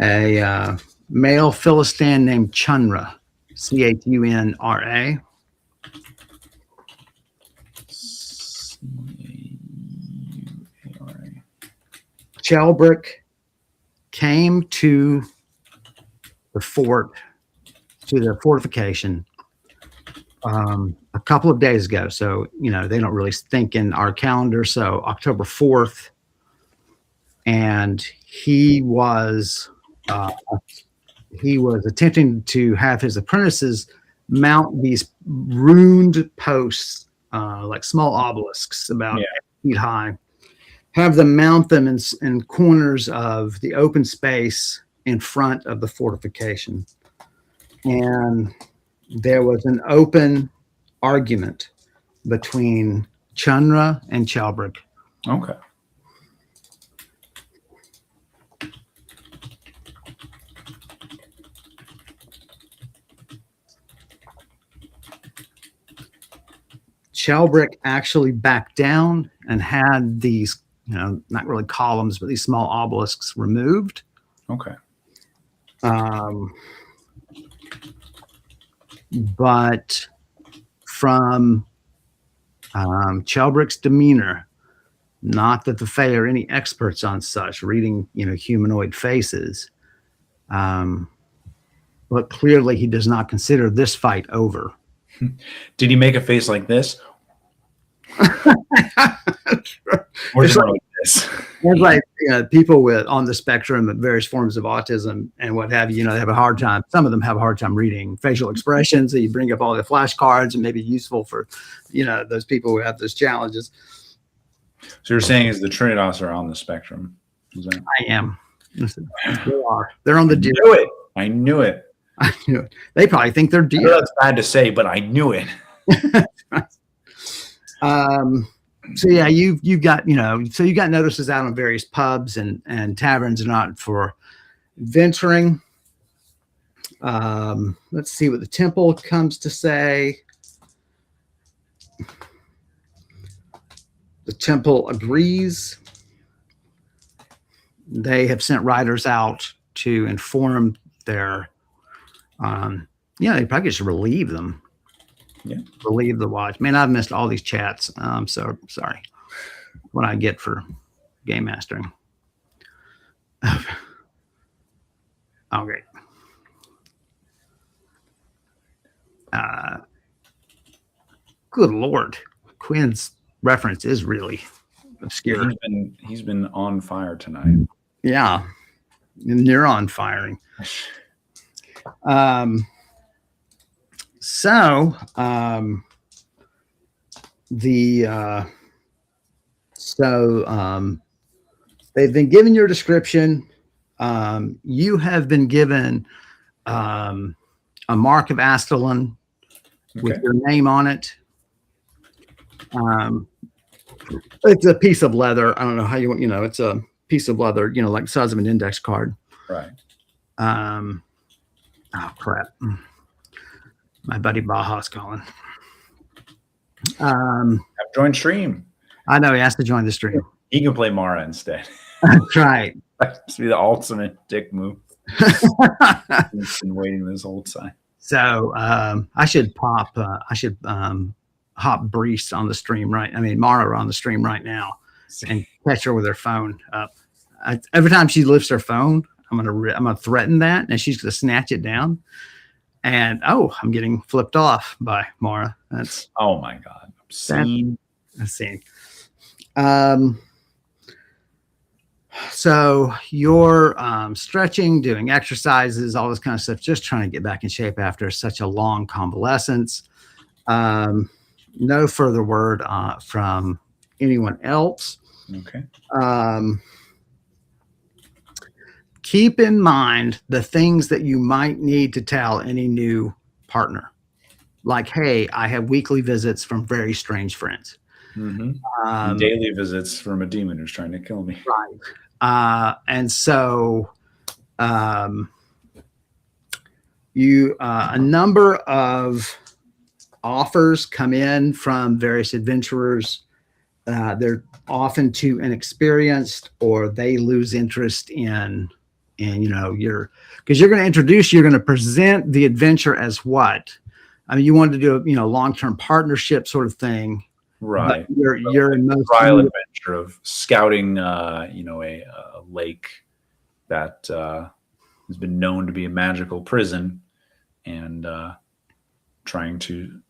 A male Philistine named Chunra, Chunra. Chelbrick came to the fort, to the fortification, a couple of days ago. So, they don't really think in our calendar. So October 4th. And he was attempting to have his apprentices mount these ruined posts, like small obelisks about 8 feet high, have them mount them in corners of the open space in front of the fortification. And there was an open argument between Chunra and Chelbrick. Okay. Chelbrick actually backed down and had these not really columns, but these small obelisks removed. Okay. But from Chelbrick's demeanor, not that the Fae are any experts on such, reading, humanoid faces, but clearly he does not consider this fight over. Did he make a face like this? Or It's just like, like this? it's like people on the spectrum of various forms of autism and what have you, they have a hard time. Some of them have a hard time reading facial expressions. So you bring up all the flashcards and maybe useful for, those people who have those challenges. So you're saying is the Trinitas are on the spectrum? I am. Listen, they are. They're on the deer. I knew it. I knew it. They probably think they're deer. That's bad to say, but I knew it. So yeah, you've got, so you got notices out on various pubs and taverns and not for venturing. Let's see what the temple comes to say. The temple agrees. They have sent riders out to inform their, they probably just relieve them. Yeah. Relieve the watch. Man, I've missed all these chats. I'm so sorry. What I get for game mastering. Oh, great. Good Lord. Quinn's reference is really obscure. He's been on fire tonight. Yeah. Neuron firing. They've been given your description. You have been given a mark of Astalon with your name on it. It's a piece of leather. I don't know how you want, it's a piece of leather, like the size of an index card. Right. Oh crap. My buddy Baja's calling. Have joined stream. I know he has to join the stream. He can play Mara instead. That's right. That'd be the ultimate dick move. He's been waiting this whole time. So I should hop Brise on the stream Mara on the stream right now and catch her with her phone up. Every time she lifts her phone, I'm gonna threaten that, and she's gonna snatch it down. And I'm getting flipped off by Mara. That's oh my god, obscene. So you're stretching, doing exercises, all this kind of stuff, just trying to get back in shape after such a long convalescence. No further word from anyone else. Okay. Keep in mind the things that you might need to tell any new partner. Like, hey, I have weekly visits from very strange friends. Mm-hmm. Daily visits from a demon who's trying to kill me. Right. And so a number of offers come in from various adventurers. They're often too inexperienced, or they lose interest in because you're going to present the adventure as what? I mean, you wanted to do a long-term partnership sort of thing. Right. You're in most trial adventure of scouting, a lake that has been known to be a magical prison, and trying to,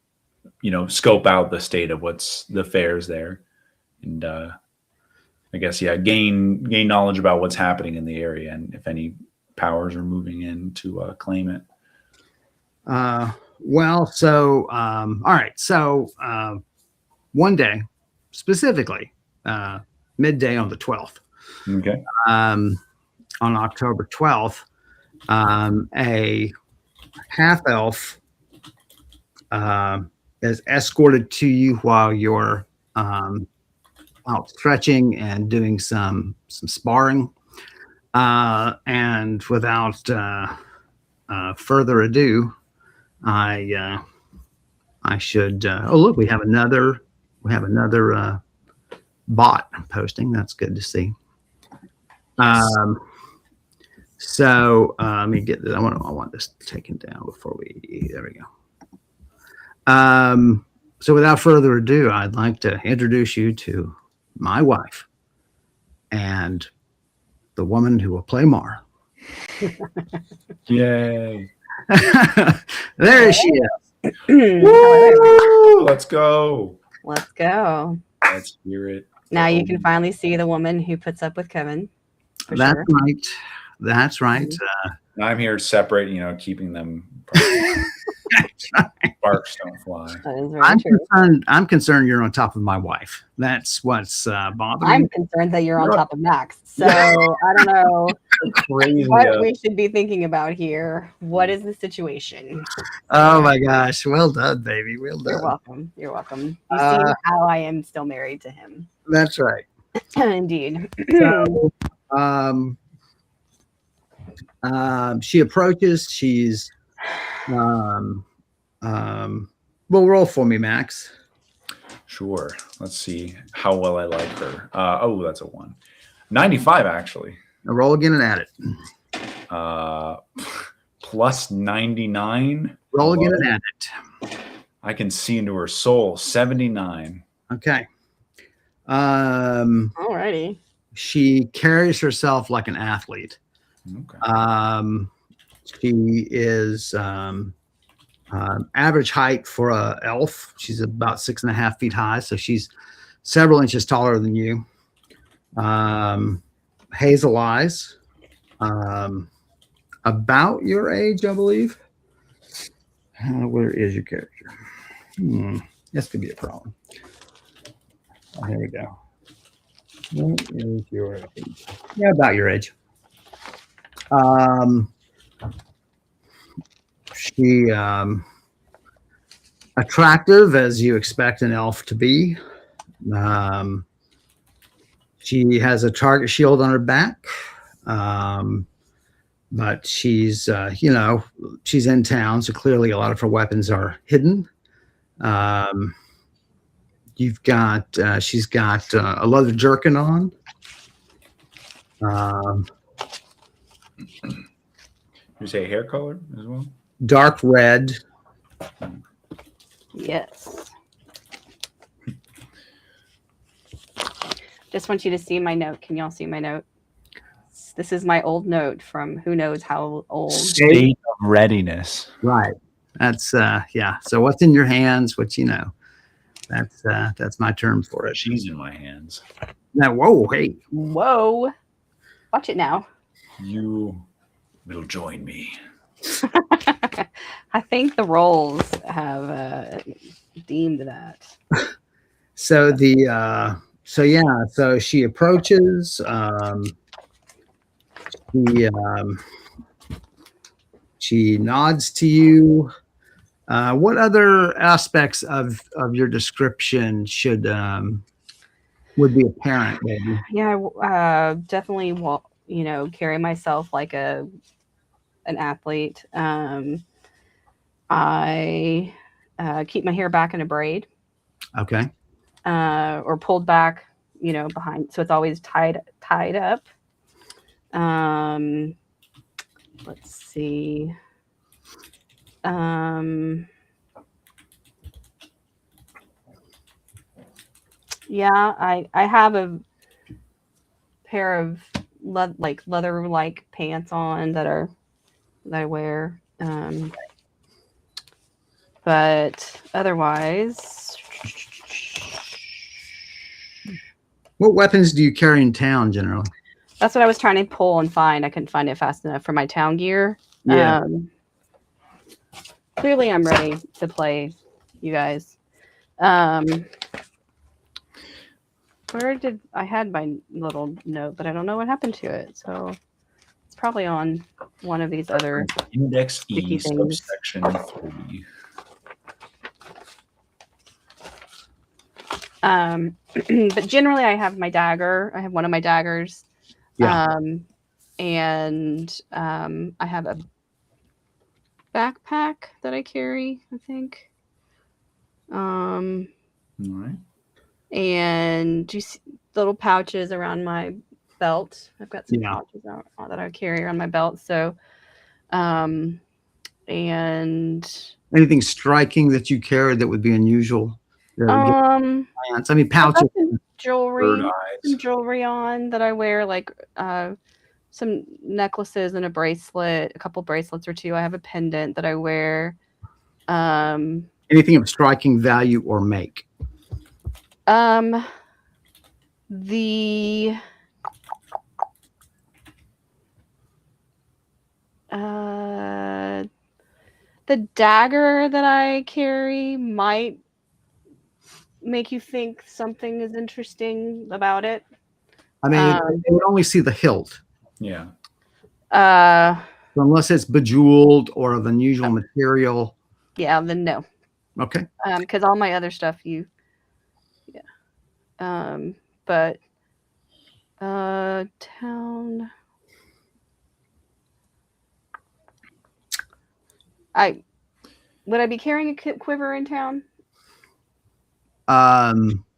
scope out the state of what's the affairs there, and I guess gain knowledge about what's happening in the area and if any powers are moving in to claim it. All right. So one day, specifically, midday on the 12th. Okay. On October 12th, a half elf is escorted to you while you're out stretching and doing some sparring. And without further ado, I should. Look, we have another bot posting. That's good to see. Yes. So let me get this. I want this taken down before we. There we go. So without further ado, I'd like to introduce you to my wife and the woman who will play Mara. Yay. There she is. Woo! Let's go. Let's go. Let's hear it. Now you can finally see the woman who puts up with Kevin. For That's sure. right. That's right. I'm here separating, keeping them. Sparks don't fly. That is very true. I'm concerned you're on top of my wife. That's what's bothering I'm me. concerned that you're on top of Max. So I don't know Crazy. what we should be thinking about here. What is the situation? Oh my gosh. Well done, baby. Well done. You're welcome. You're welcome. You see how I am still married to him. That's right. Indeed. So, she approaches. She's well, roll for me, Max. Sure. Let's see how well I like her. That's a 1. 95, actually. Now roll again and add it. Plus 99. Roll again and add it. I can see into her soul. 79. Okay. Alrighty. She carries herself like an athlete. Okay. She is average height for a elf. She's about 6.5 feet high, so she's several inches taller than you. Hazel eyes, about your age, I believe. Where is your character? This could be a problem. Oh, here we go. What is your age? Yeah, about your age. She attractive as you expect an elf to be. She has a target shield on her back, but she's she's in town, so clearly a lot of her weapons are hidden. She's got a leather jerkin on. You say hair color as well? Dark red. Yes. Just want you to see my note. Can y'all see my note? This is my old note from who knows how old. State of readiness. Right. That's yeah. So what's in your hands? What you know? That's my term for it. She's in my hands. Now, whoa, hey. Whoa. Watch it now. You will join me. I think the roles have deemed that. So so she approaches. She nods to you. What other aspects of your description would be apparent, maybe? Yeah, definitely. Carry myself like an athlete. I keep my hair back in a braid. Okay. Or pulled back, behind, so it's always tied up. Let's see. Yeah, I have a pair of leather-like pants on that I wear. But otherwise, What weapons do you carry in town generally? that's what I was trying to pull and find. I couldn't find it fast enough for my town gear. Yeah. Clearly, I'm ready to play, you guys. Where did I had my little note, but I don't know what happened to it. So it's probably on one of these other Index E, sticky things. subsection 3. But generally, I have my dagger. I have one of my daggers. Yeah. And I have a backpack that I carry, I think. All right. and just little pouches around my belt. I've got some Yeah. pouches that I carry around my belt. So, and Anything striking that you carry that would be unusual? That would get clients? I mean, I've got pouches. some Bird jewelry, eyes. on that I wear, like some necklaces and a bracelet, a couple bracelets or two. I have a pendant that I wear. Anything of striking value or make? The the dagger that I carry might make you think something is interesting about it. I mean, you would only see the hilt. Yeah. So unless it's bejeweled or of unusual material. Yeah, then no. Okay. Because all my other stuff, but town. Would I be carrying a quiver in town?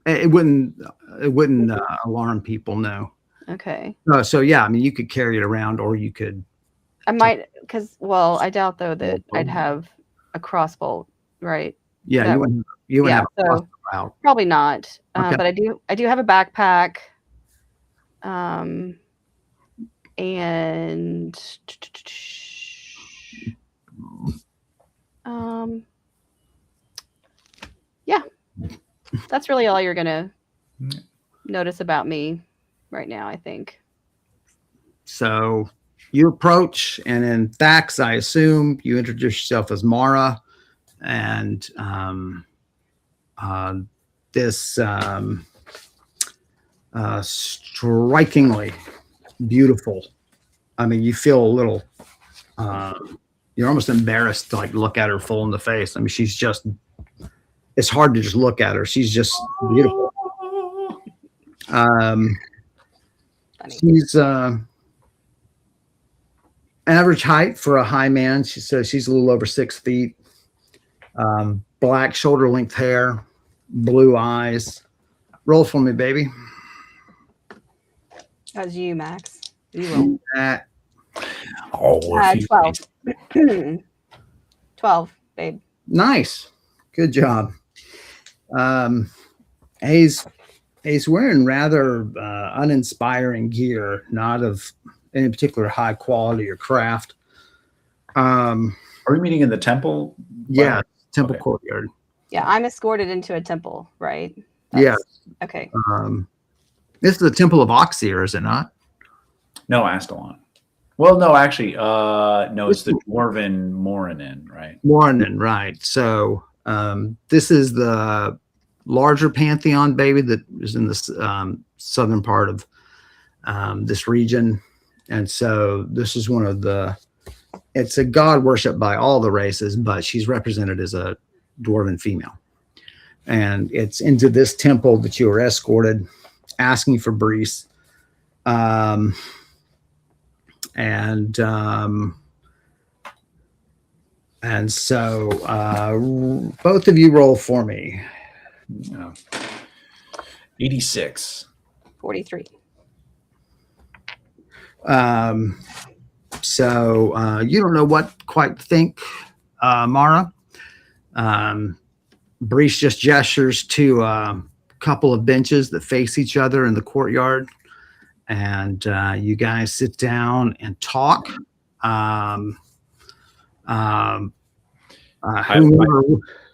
It wouldn't alarm people. No. Okay. So yeah, I mean, you could carry it around, or you could. I might, I doubt though that I'd have a crossbow, right? Yeah, you wouldn't have a crossbow out. Probably not. Okay. But I do have a backpack. And yeah, that's really all you're gonna notice about me right now, I think. So you approach, and in Thax, I assume you introduce yourself as Mara, and this strikingly beautiful. I mean, you feel a little. You're almost embarrassed to like look at her full in the face. I mean, she's just. It's hard to just look at her. She's just beautiful. She's average height for a high man. She's a little over 6 feet. Black shoulder length hair, blue eyes. Roll for me, baby. How's you, Max? You roll. 12. 12, babe. Nice. Good job. He's wearing rather uninspiring gear, not of any particular high quality or craft. Are we meeting in the temple? Yeah, temple courtyard. Yeah, I'm escorted into a temple, right? Yeah. Okay. This is the Temple of Oxir, is it not? No, Astalon. Well, no, actually, no, it's the Dwarven Moranin, right? Moranin, right. So this is the larger pantheon, baby, that is in the southern part of this region. And so this is one of it's a god worshipped by all the races, but she's represented as a dwarven female. And it's into this temple that you were escorted, asking for Brise. And so both of you roll for me. 86. 43. So you don't know what quite to think, Mara. Brise just gestures to a couple of benches that face each other in the courtyard, and you guys sit down and talk.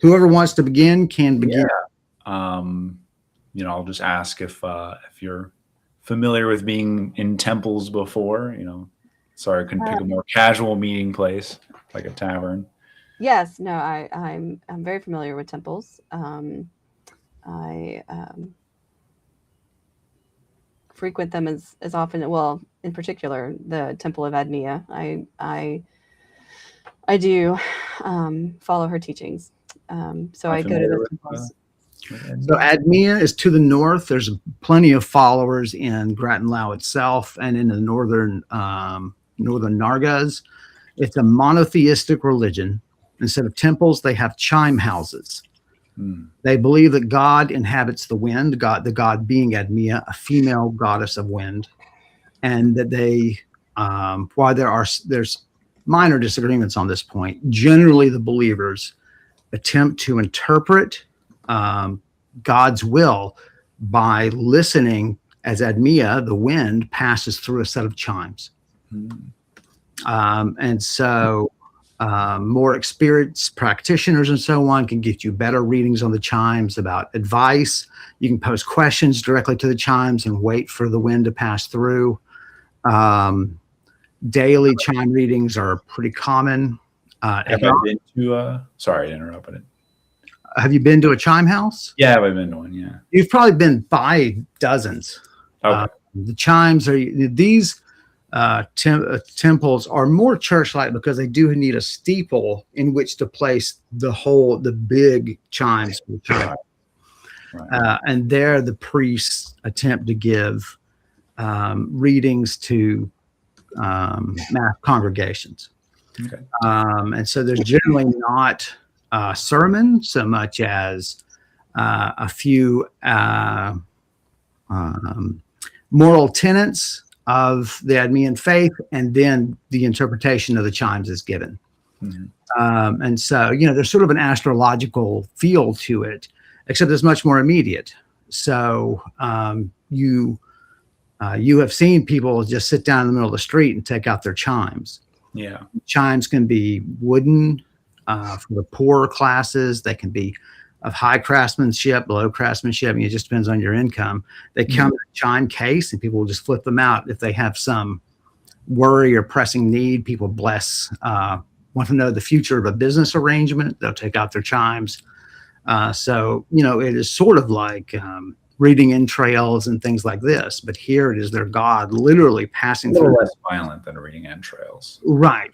Whoever wants to begin can begin. Yeah. I'll just ask if you're familiar with being in temples before. Sorry, I couldn't pick a more casual meeting place like a tavern. Yes, no, I'm very familiar with temples. I frequent them as often. Well, in particular, the Temple of Admea. I do follow her teachings. So I go to the temples. So Admea is to the north. There's plenty of followers in Gratenlau itself and in the northern Nargaz. It's a monotheistic religion. Instead of temples, they have chime houses. Hmm. They believe that God inhabits the wind, the god being Admea, a female goddess of wind, and that they, while there's minor disagreements on this point, generally the believers attempt to interpret God's will by listening as Admea, the wind, passes through a set of chimes. Hmm. And so more experienced practitioners and so on can get you better readings on the chimes about advice. You can pose questions directly to the chimes and wait for the wind to pass through. Daily chime readings are pretty common. Have I been to? Sorry to interrupt, but have you been to a chime house? yeah, I've been to one. Yeah. You've probably been by dozens. Okay. The chimes are these temples are more church-like because they do need a steeple in which to place the big chimes. Right. And there the priests attempt to give readings to mass congregations. Okay. And so there's generally not a sermon so much as a few moral tenets of the Admean faith, and then the interpretation of the chimes is given. Mm-hmm. And so, there's sort of an astrological feel to it, except it's much more immediate. So you have seen people just sit down in the middle of the street and take out their chimes. Yeah. Chimes can be wooden for the poorer classes. They can be of high craftsmanship, low craftsmanship. It just depends on your income. They come in a chime case, and people will just flip them out if they have some worry or pressing need. People want to know the future of a business arrangement. They'll take out their chimes. So it is sort of like reading entrails and things like this. But here it is their God literally passing through. Less violent than reading entrails. Right.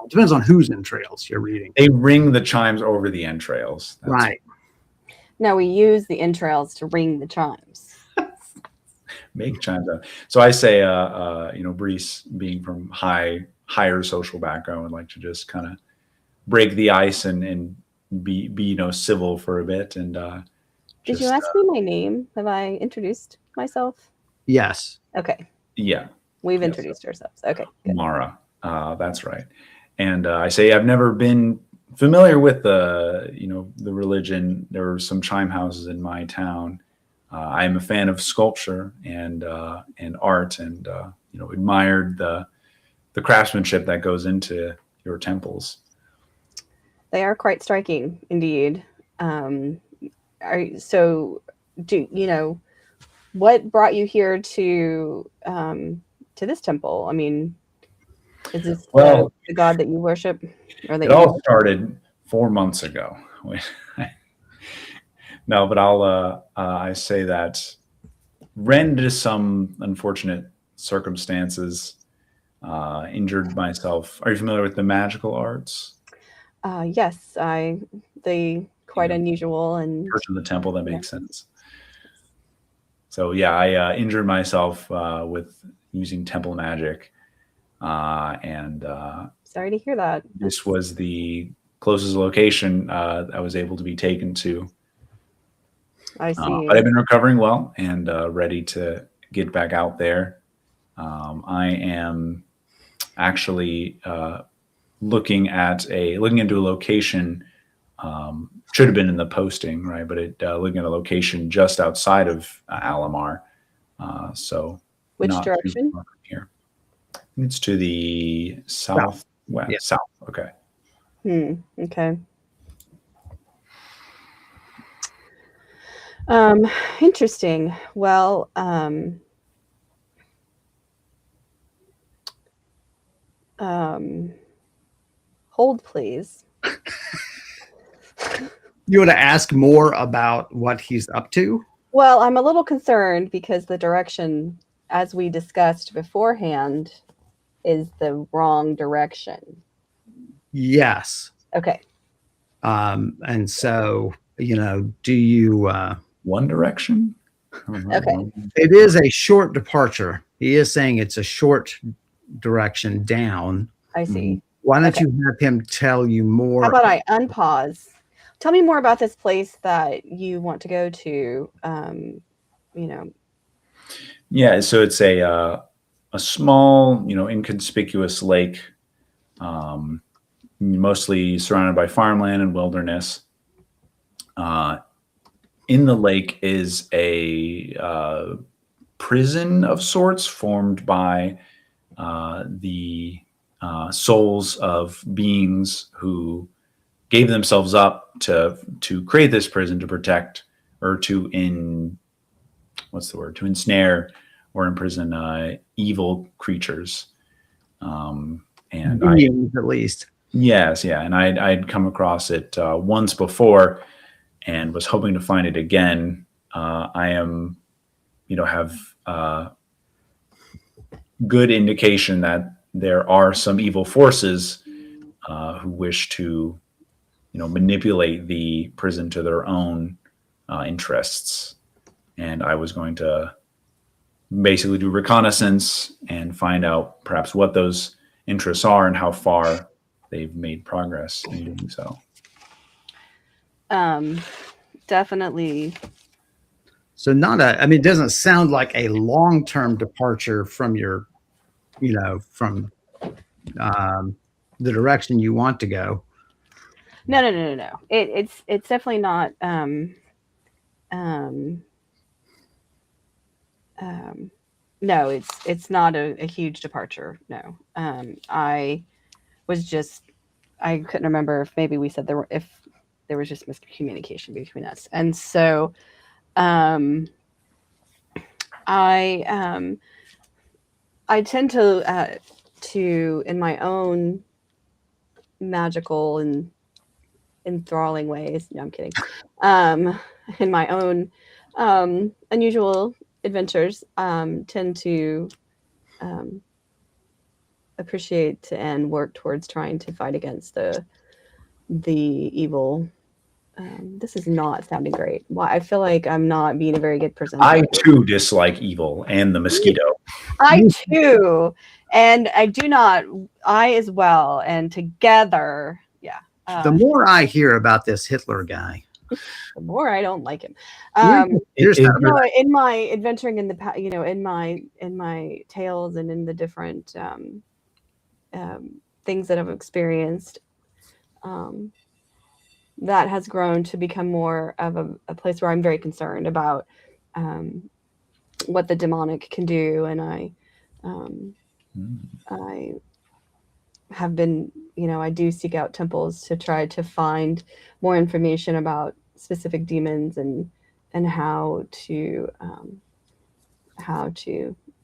Depends on whose entrails you're reading. They ring the chimes over the entrails. Right. Now we use the entrails to ring the chimes. Make chimes up. So I say, Brise, being from higher social background, would like to just kind of break the ice and be civil for a bit. And did you ask me my name? Have I introduced myself? Yes. Okay. Yeah. We've introduced ourselves. Okay. Good. Mara. That's right. And I say I've never been familiar with the religion. There are some chime houses in my town. I am a fan of sculpture and art, and admired the craftsmanship that goes into your temples. They are quite striking, indeed. What brought you here to this temple? I mean, is this the god that you worship? Or that it all started 4 months ago. No, but I say that ran into some unfortunate circumstances, injured myself. Are you familiar with the magical arts? Yes, they quite unusual and Church of the Temple. That makes sense. So yeah, I injured myself with using temple magic, and sorry to hear that. This was the closest location I was able to be taken to. I see. But I've been recovering well and ready to get back out there. I am actually looking into a location. Should have been in the posting, right? But looking at a location just outside of Alamar. So which direction? Here, it's to the southwest. Yeah. South. Okay. Okay. Interesting. Well, hold please. You want to ask more about what he's up to? Well, I'm a little concerned because the direction, as we discussed beforehand, is the wrong direction. Yes. Okay. And so, do you... One Direction? Okay. It is a short departure. He is saying it's a short direction down. I see. Why don't you have him tell you more? How about I unpause? tell me more about this place that you want to go to. Yeah, so it's a small, inconspicuous lake, mostly surrounded by farmland and wilderness. In the lake is a prison of sorts formed by the souls of beings who gave themselves up to create this prison to protect or to ensnare or imprison evil creatures. And Indians, at least. Yes, yeah, and I'd come across it once before, and was hoping to find it again. I am, have good indication that there are some evil forces who wish to, manipulate the prison to their own interests. And I was going to basically do reconnaissance and find out perhaps what those interests are and how far they've made progress in doing so. Definitely. So it doesn't sound like a long-term departure from your, from the direction you want to go. No. It's definitely not. No, it's not a huge departure. No. I couldn't remember if maybe we said if there was just miscommunication between us, and so I tend to in my own magical and enthralling ways. No, I'm kidding. In my own unusual adventures, tend to appreciate and work towards trying to fight against the evil. This is not sounding great. Well, I feel like I'm not being a very good presenter. I too dislike evil and the mosquito. I too, and I do not. I as well, and together, yeah. The more I hear about this Hitler guy, the more I don't like him. In my adventuring in the in my tales and in the different things that I've experienced, that has grown to become more of a place where I'm very concerned about what the demonic can do, and I have been, I do seek out temples to try to find more information about specific demons and how to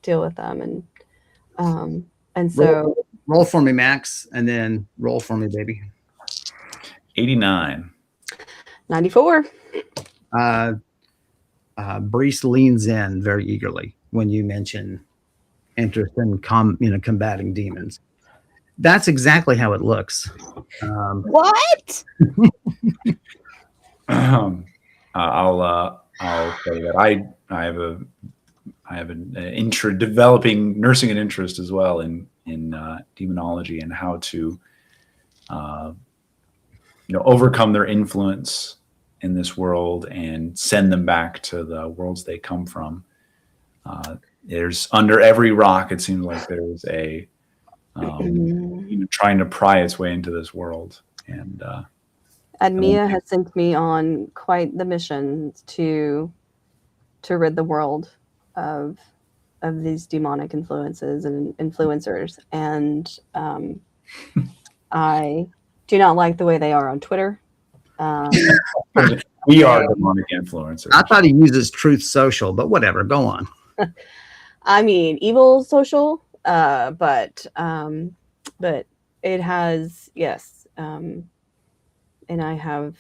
deal with them, and so roll for me, Max, and then roll for me, baby. 89. 94. Brise leans in very eagerly when you mention interest in combating demons. That's exactly how it looks. What? I'll say that I have an developing nursing an interest as well in demonology and how to overcome their influence in this world and send them back to the worlds they come from. There's under every rock, it seems like there's a trying to pry its way into this world. And Mia has sent me on quite the mission to rid the world of these demonic influences and influencers. And I do not like the way they are on Twitter. We are demonic influencers. I thought he uses Truth Social, but whatever. Go on. I mean, evil social, but it has, yes. And I have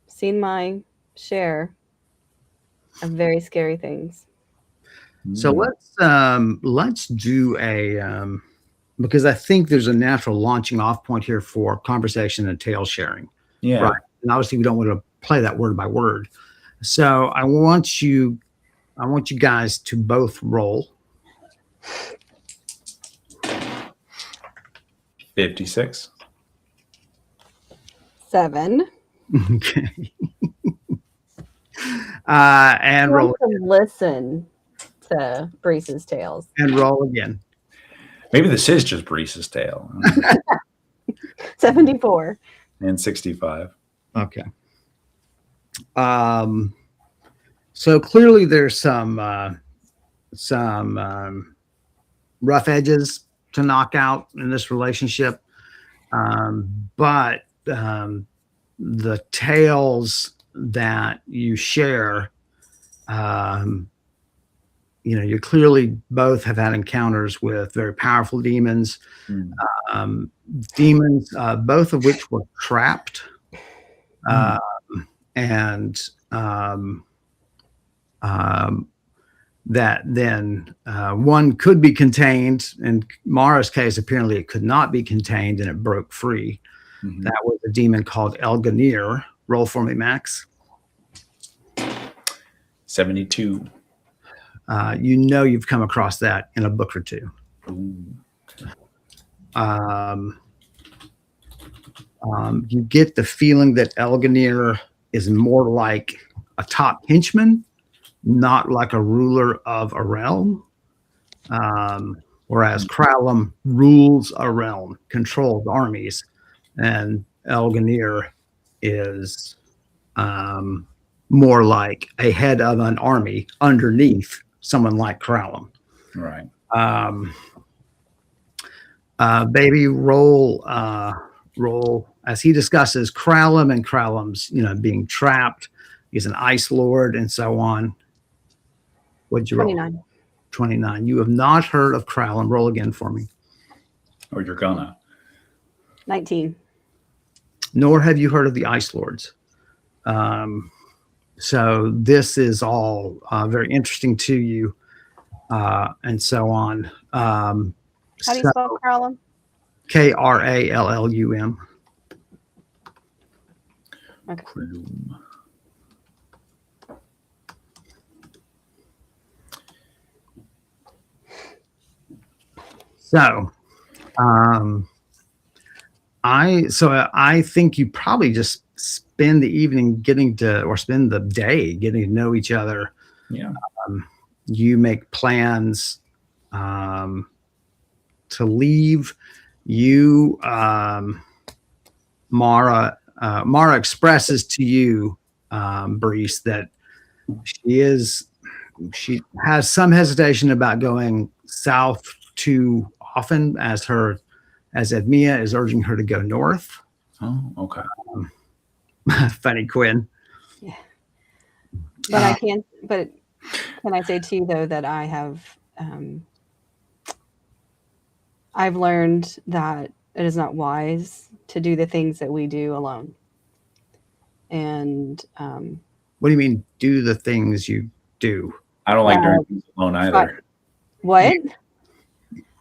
seen my share of very scary things. So let's do a because I think there's a natural launching off point here for conversation and tale sharing. Yeah. Right. And obviously we don't want to play that word by word. So I want you guys to both roll. 56. 7. Okay. And I roll want to listen to Brise's tales. and roll again. Maybe this is just Brise's tale. 74. And 65. Okay. So clearly there's some rough edges to knock out in this relationship. But the tales that you share, you clearly both have had encounters with very powerful demons, demons, both of which were trapped, and that then one could be contained. In Mara's case, apparently it could not be contained and it broke free. That was a demon called Elganir. Roll for me, Max. 72. You've come across that in a book or two. You get the feeling that Elganir is more like a top henchman, not like a ruler of a realm. Whereas Kralum rules a realm, controls armies, and Elganir is more like a head of an army underneath someone like Kralum. Right. Baby, roll as he discusses Kralum and Kralum's, being trapped. He's an ice lord and so on. What'd you roll? 29. 29. You have not heard of Kralum. Roll again for me. Or you're gonna. 19. Nor have you heard of the ice lords. So this is all very interesting to you, and so on. How do you spell Kralum? Krallum. Okay. So, I think you probably just spend the evening spend the day getting to know each other. Yeah. You make plans to leave. Mara expresses to you, Brise, that she has some hesitation about going south too often, as Edmia is urging her to go north. Oh, okay. Funny, Quinn. Yeah. But can I say to you though that I have I've learned that it is not wise to do the things that we do alone. And what do you mean do the things you do? I don't like doing things alone either. What?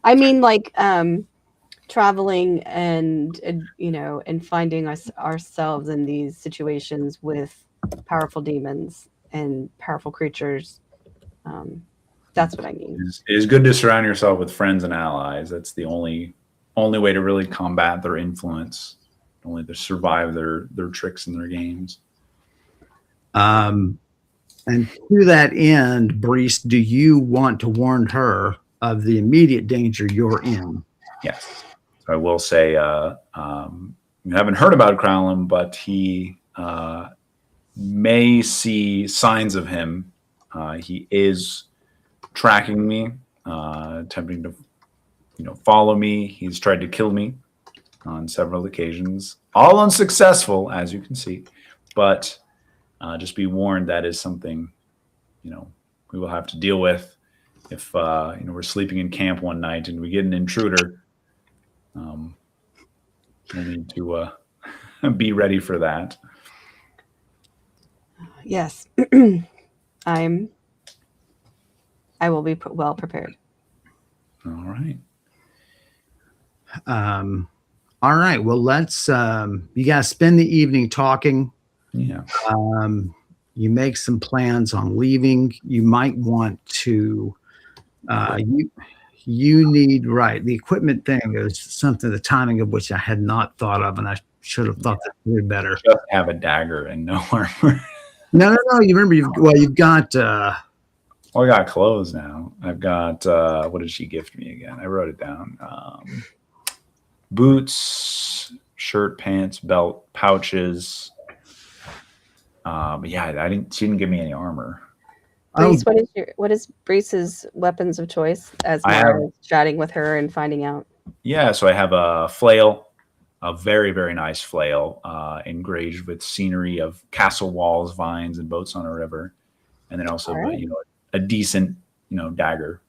I mean, like traveling and finding ourselves in these situations with powerful demons and powerful creatures. That's what I mean. It is good to surround yourself with friends and allies. That's the only way to really combat their influence, only to survive their tricks and their games. And to that end, Brise, do you want to warn her of the immediate danger you're in? Yes. So I will say, you haven't heard about Kralum, but he may see signs of him. He is tracking me, attempting to, follow me. He's tried to kill me on several occasions, all unsuccessful, as you can see. But just be warned, that is something, we will have to deal with if we're sleeping in camp one night and we get an intruder. We'll need to be ready for that. Yes. I will be well prepared. All right. All right. Well, let's you guys spend the evening talking. Yeah. You make some plans on leaving. You might want to you need, right, the equipment thing is something, the timing of which I had not thought of, and I should have thought that through better. Just have a dagger and no armor. No. You remember, you've got, Well, I got clothes now. I've got, what did she gift me again? I wrote it down. Boots, shirt, pants, belt, pouches. But yeah, she didn't give me any armor. Brise, what is Brise's weapons of choice as Mara is chatting with her and finding out? Yeah, so I have a flail, a very, very nice flail, engraved with scenery of castle walls, vines, and boats on a river. And then also, right. A decent, dagger,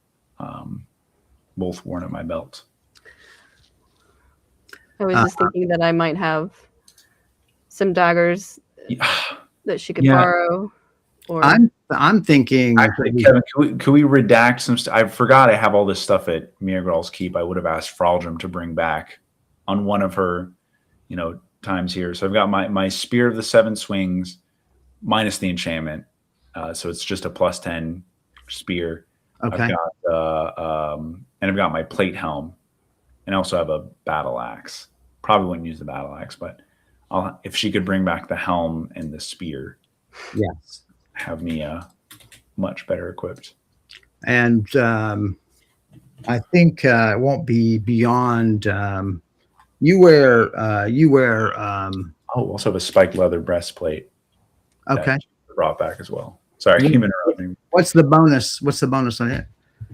both worn at my belt. I was just thinking that I might have some daggers that she could borrow. Or I'm thinking. Actually, Kevin, could we redact some stuff? I forgot I have all this stuff at Mirgral's Keep. I would have asked Fraldrum to bring back on one of her, times here. So I've got my Spear of the Seven Swings minus the enchantment. So it's just a +10 spear. Okay. I've got and I've got my plate helm, and I also have a battle axe. Probably wouldn't use the battle axe, but if she could bring back the helm and the spear, yes, have me much better equipped. And I think it won't be beyond. You wear. Also have a spiked leather breastplate. Okay. Brought back as well. Sorry, I keep interrupting. What's the bonus? What's the bonus on it?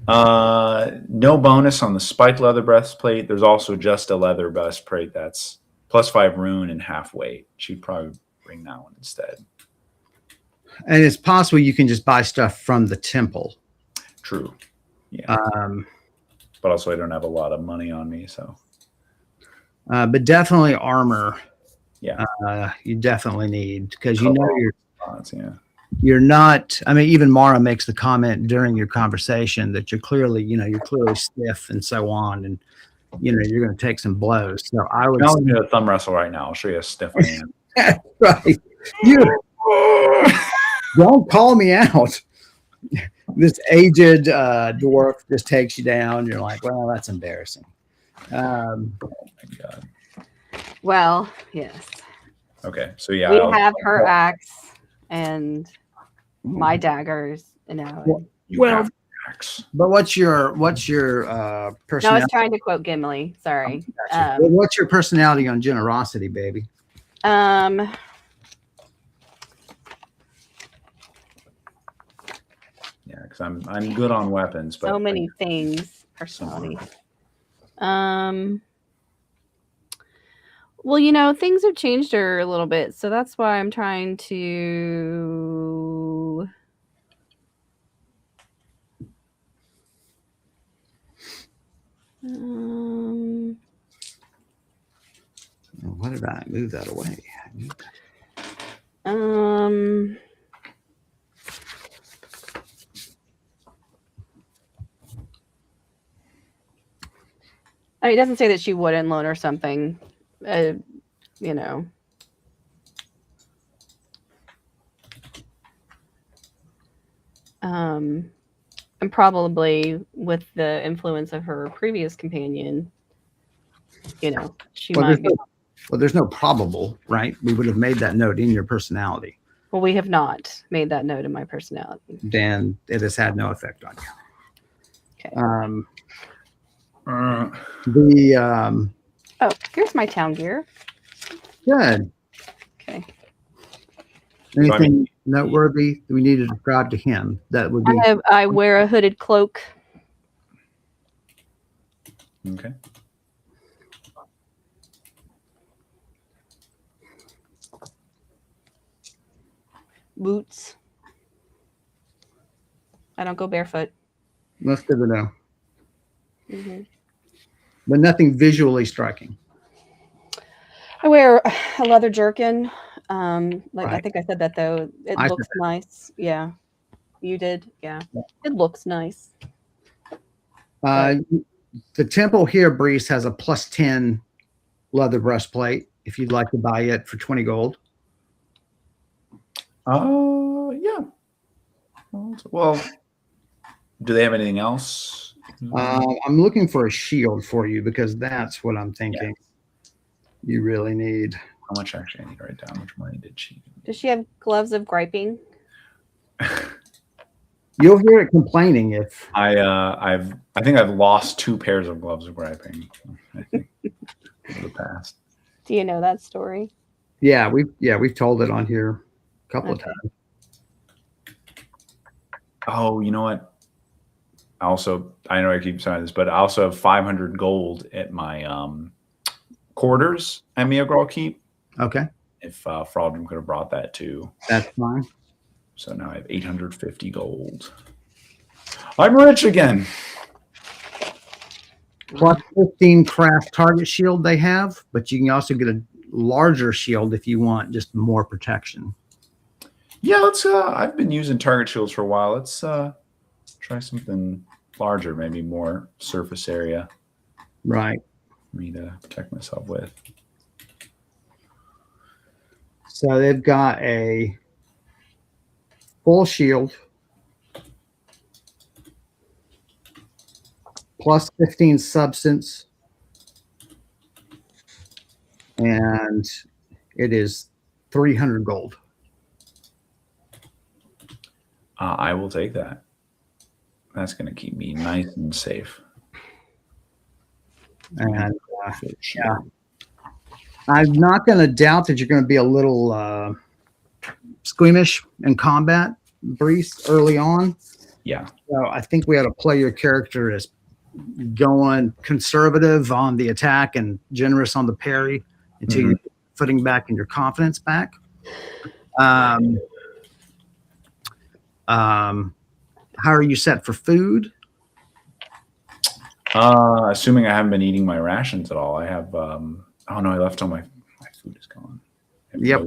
No bonus on the spiked leather breastplate. There's also just a leather breastplate that's +5 rune and half weight. She'd probably bring that one instead. And it's possible you can just buy stuff from the temple. True. Yeah. But also I don't have a lot of money on me, so. But definitely armor. Yeah. You definitely need, because you're not. I mean, even Mara makes the comment during your conversation that you're clearly stiff and so on, and you're going to take some blows. So I would. I'll do a thumb wrestle right now. I'll show you a stiff hand. Right. Don't call me out. This aged dwarf just takes you down. You're like, well, that's embarrassing. Oh my God. Well, yes. Okay, so yeah, we have her axe and my daggers, and but what's your personality? No, I was trying to quote Gimli. Sorry. Well, what's your personality on generosity, baby? Yeah, because I'm good on weapons, but so many things. Personality. Well, things have changed her a little bit, so that's why I'm trying to. Why did I move that away? It doesn't say that she wouldn't loan her something, And probably with the influence of her previous companion, she might be. Well, there's no probable, right? We would have made that note in your personality. Well, we have not made that note in my personality. Then it has had no effect on you. Okay. Here's my town gear. Good. Okay. Anything noteworthy that we need to describe to him? That would be. I wear a hooded cloak. Okay. Boots. I don't go barefoot. That's good to know. Mm-hmm. But nothing visually striking. I wear a leather jerkin. Right. I think I said that though. It looks nice. Yeah. You did. Yeah. It looks nice. The temple here, Brise, has a +10 leather breastplate. If you'd like to buy it for 20 gold. Yeah. Well, do they have anything else I'm looking for a shield for you because that's what I'm thinking you really need. How much actually I need to write down? How much money did she give me? Does she have gloves of griping? You'll hear it complaining if I think I've lost 2 pairs of gloves of griping. I think in the past. Do you know that story? we've told it on here a couple of Okay. times. Oh, you know what? I know I keep saying this, but I also have 500 gold at my quarters at Miagral Keep. Okay, If Fraudrum could have brought that too. that's fine. So now I have 850 gold. I'm rich again. Plus 15 craft target shield they have, but you can also get a larger shield if you want just more protection. Yeah, let's. I've been using target shields for a while. Let's try something larger, maybe more surface area Right. for me to protect myself with. So they've got a full shield plus 15 substance, and it is 300 gold. I will take that. That's going to keep me nice and safe. And yeah, I'm not going to doubt that you're going to be a little squeamish in combat, Brise, early on. Yeah. So I think we ought to play your character as going conservative on the attack and generous on the parry until you're footing back and your confidence back. How are you set for food? Assuming I haven't been eating my rations at all, I have. Oh no, I left all my food is gone. Yep,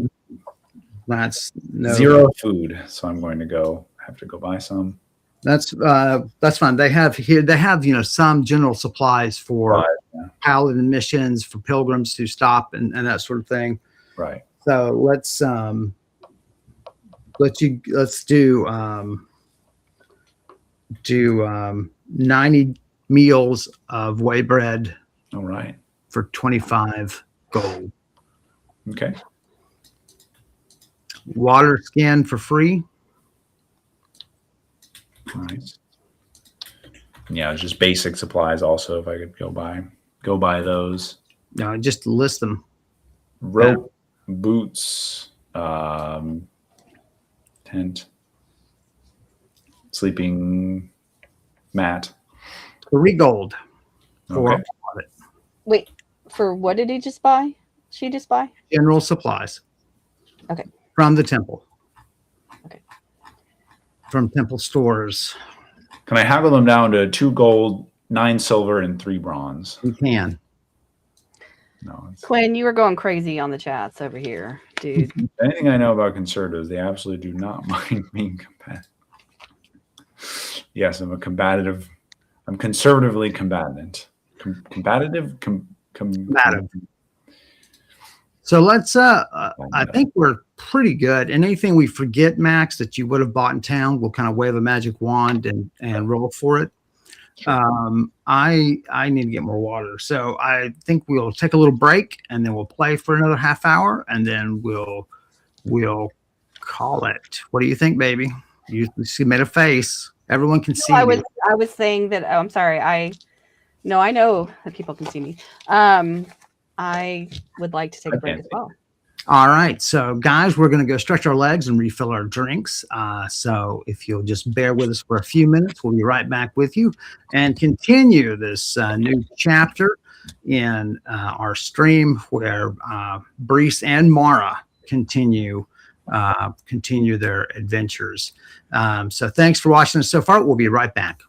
that's no 0 food, so I'm going to have to go buy some. That's fine. They have here. They have some general supplies for paladin missions for pilgrims to stop and that sort of thing. Right. So let's do 90 meals of whey bread. All right. For 25 gold. Okay. Water skin for free. Nice. Yeah, just basic supplies. Also, if I could go buy those. No, just list them. Rope, boots, tent, sleeping mat. 3 gold. For Okay. Wait, for what did he just buy? She just buy? General supplies. Okay. From the temple. Okay. From temple stores. Can I haggle them down to 2 gold, 9 silver, and 3 bronze? You can. No. Quinn, you were going crazy on the chats over here, dude. Anything I know about conservatives, they absolutely do not mind being competitive. Yes, I'm conservatively combatant. Combative. So let's I think we're pretty good. And anything we forget, Max, that you would have bought in town, we'll kind of wave a magic wand and roll for it. I need to get more water. So I think we'll take a little break and then we'll play for another half hour and then we'll call it. What do you think, baby? You made a face. Everyone can see you. I was saying that I'm sorry. I know that people can see me. I would like to take a break as well. All right. So, guys, we're going to go stretch our legs and refill our drinks. So, if you'll just bear with us for a few minutes, we'll be right back with you and continue this new chapter in our stream where Brise and Mara continue their adventures. So, thanks for watching us so far. We'll be right back.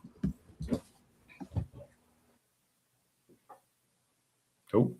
Oh.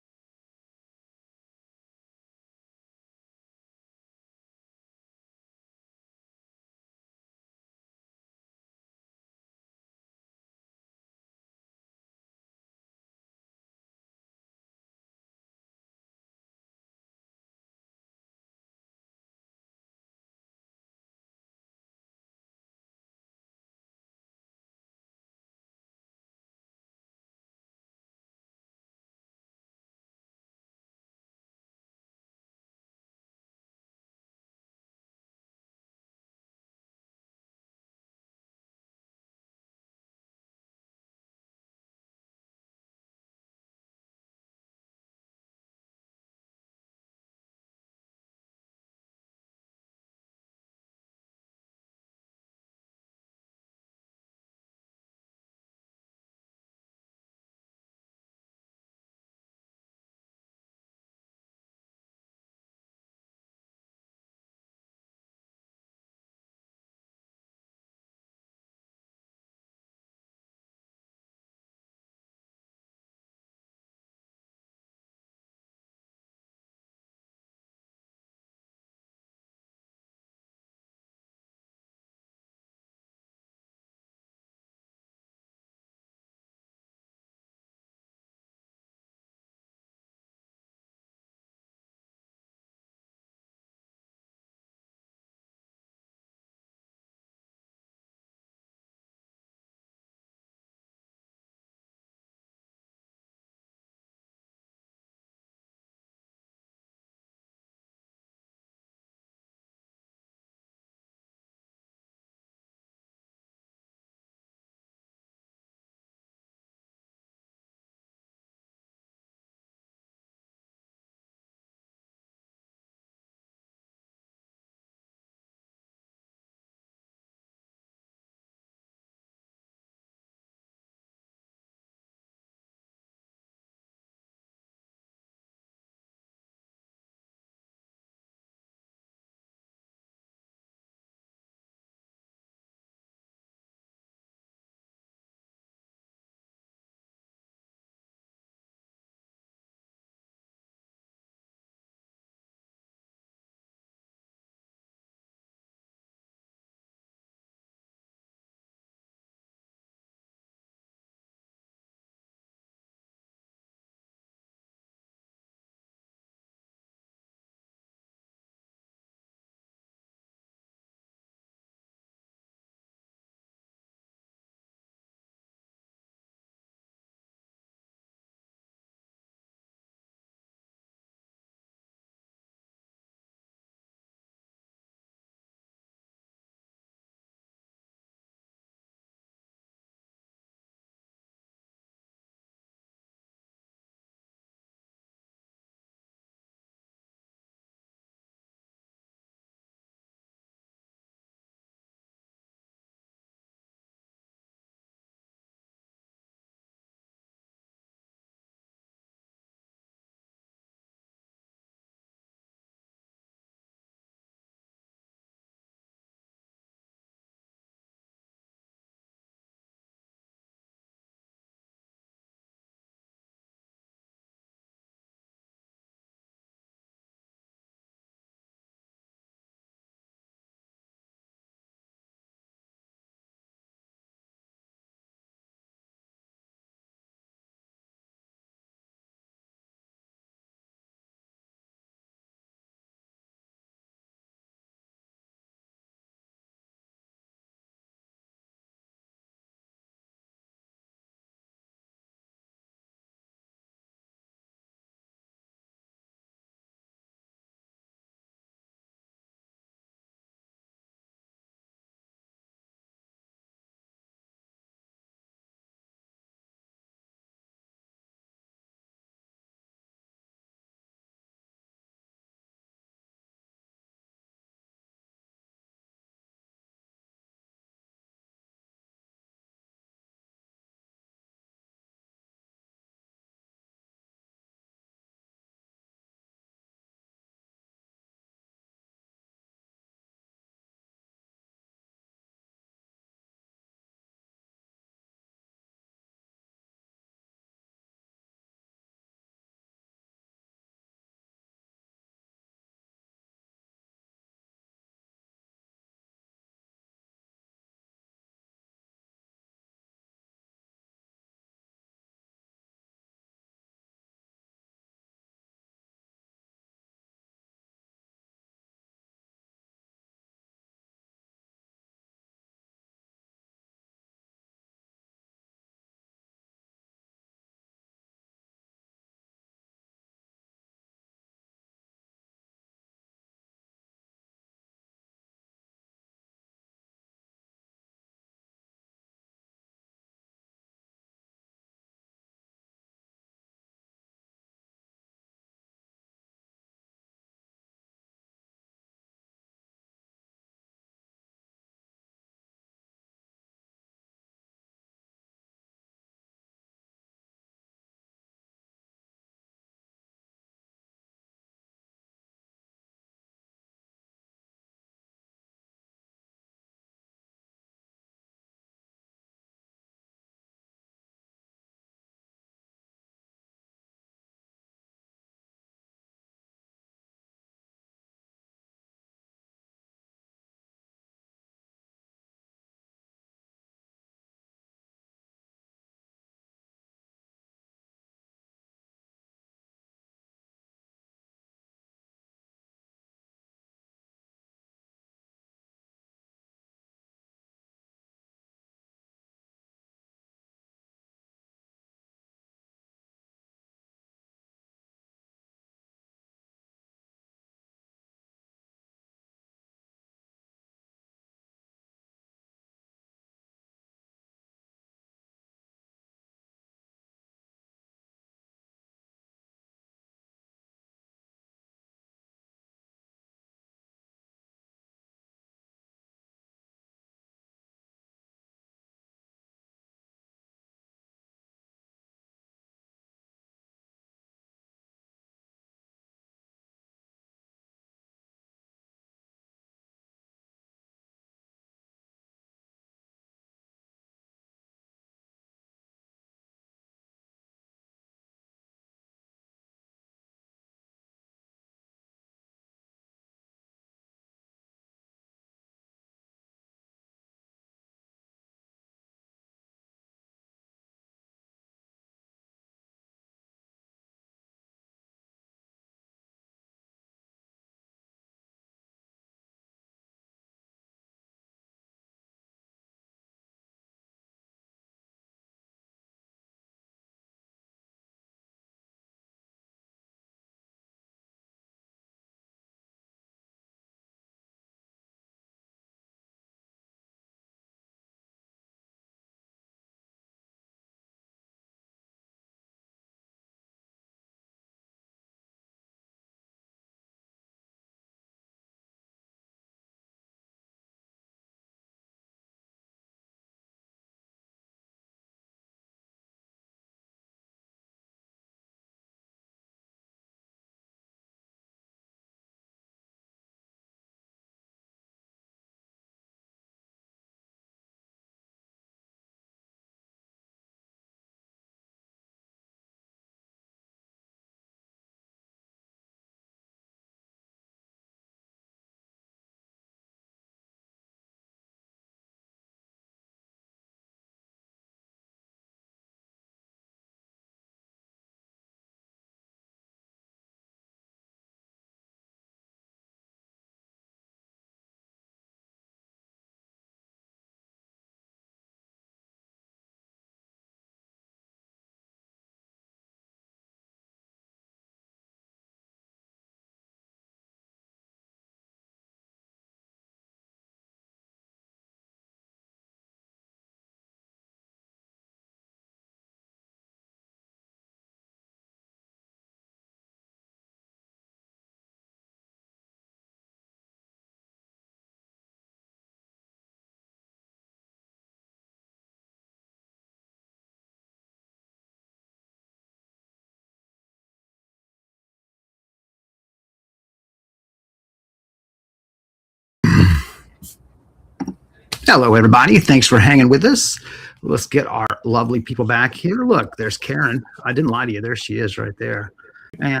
Hello, everybody. Thanks for hanging with us. Let's get our lovely people back here. Look, there's Karen. I didn't lie to you. There she is right there. And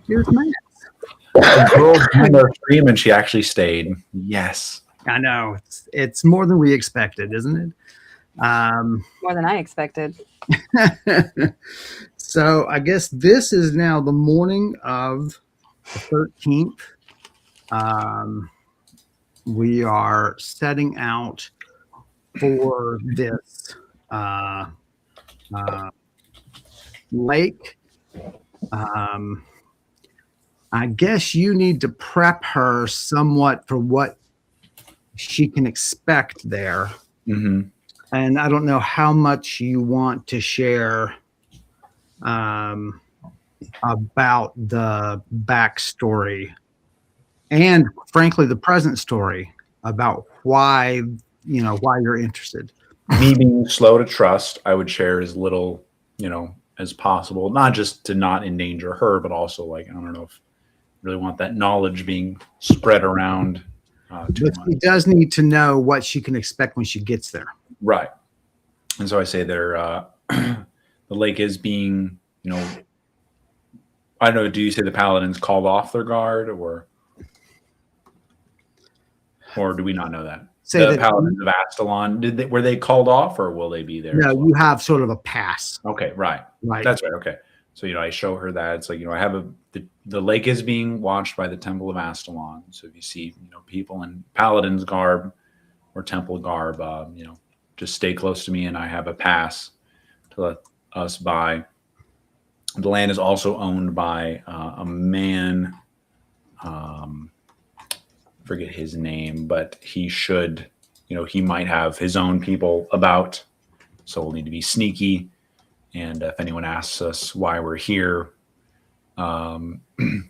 here's Matt. The girl behind our stream, and she actually stayed. Yes. I know. It's more than we expected, isn't it? More than I expected. So I guess this is now the morning of the 13th. We are setting out for this lake. I guess you need to prep her somewhat for what she can expect there. Mm-hmm. And I don't know how much you want to share about the backstory and, frankly, the present story about why you're interested. Me being slow to trust, I would share as little, as possible, not just to not endanger her, but also like, I don't know if I really want that knowledge being spread around too But much. she does need to know what she can expect when she gets there. Right. And so I say there, the lake is being, I don't know, do you say the paladins called off their guard or do we not know that? The paladins of Astalon, were they called off or will they be there? No, you have sort of a pass. Okay, right. Right. That's right. Okay. So, I show her that it's like, I have the lake is being watched by the Temple of Astalon. So if you see, people in paladin's garb or temple garb, just stay close to me and I have a pass to let us by. The land is also owned by a man, forget his name, but he should, he might have his own people about. So we'll need to be sneaky. And if anyone asks us why we're here, we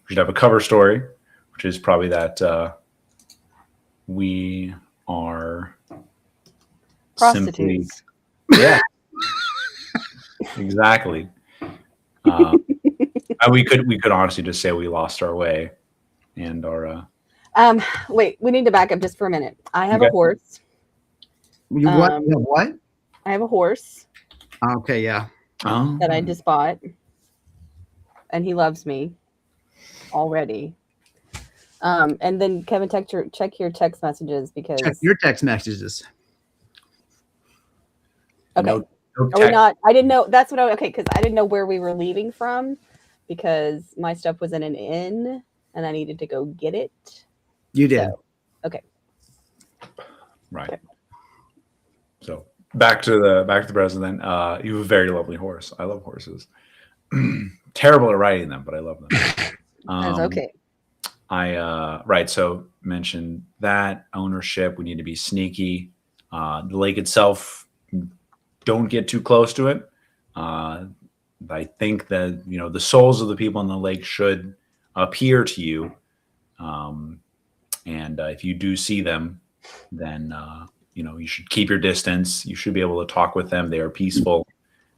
should have a cover story, which is probably that we are Prostitutes. Yeah, exactly. We could honestly just say we lost our way and our. Wait, we need to back up just for a minute. I have Okay. a horse. You what? You have what? I have a horse Okay, yeah. that I just bought, and he loves me already. And then Kevin, check your text messages because Check your text messages. okay. No Are we not? I didn't know. That's what I. Okay, because I didn't know where we were leaving from, because my stuff was in an inn, and I needed to go get it. You did. So, okay. Right. Okay. So back to the president. You have a very lovely horse. I love horses. Terrible at riding them, but I love them. That's okay. Right. So mentioned that ownership. We need to be sneaky. The lake itself, don't get too close to it. I think that the souls of the people in the lake should appear to you, and if you do see them, then you should keep your distance. You should be able to talk with them. They are peaceful.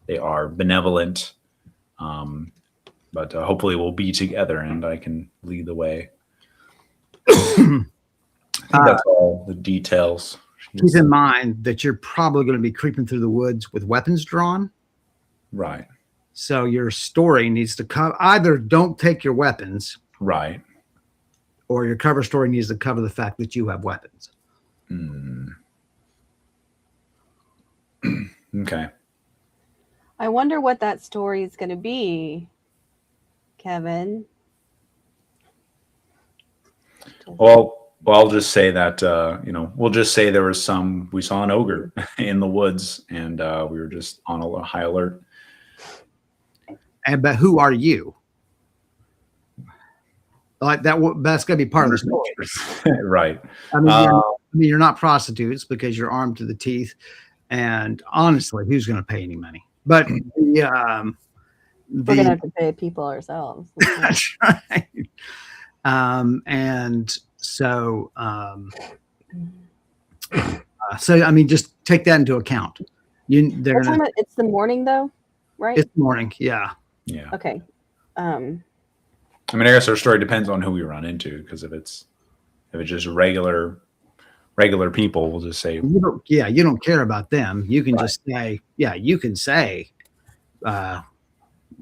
They are benevolent. But hopefully we'll be together, and I can lead the way. I think that's all the details. Keep in mind that you're probably going to be creeping through the woods with weapons drawn. Right. So your story needs to cover either don't take your weapons, Right. or your cover story needs to cover the fact that you have weapons. Okay. I wonder what that story is going to be, Kevin. Well, I'll just say that we'll just say we saw an ogre in the woods, and we were just on a high alert. But who are you? Like that's going to be part of the story. Right. I mean, you're not prostitutes because you're armed to the teeth. And honestly, who's going to pay any money? But We're going to have to pay people ourselves. That's right. And so, I mean, just take that into account. It's the morning, though, right? It's morning. Yeah. Yeah. Okay. I mean, I guess our story depends on who we run into, because if it's just regular regular people, we'll just say, you don't care about them. You can Right. just say, you can say,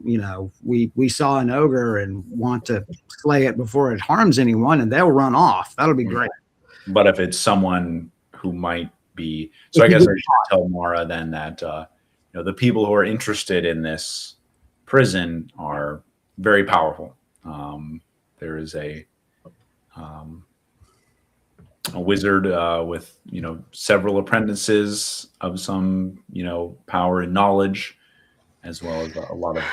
we saw an ogre and want to slay it before it harms anyone, and they'll run off. That'll be great. but if it's someone who might be, so I guess I should tell Mara then that the people who are interested in this prison are very powerful. There is a wizard with several apprentices of some power and knowledge, as well as a lot of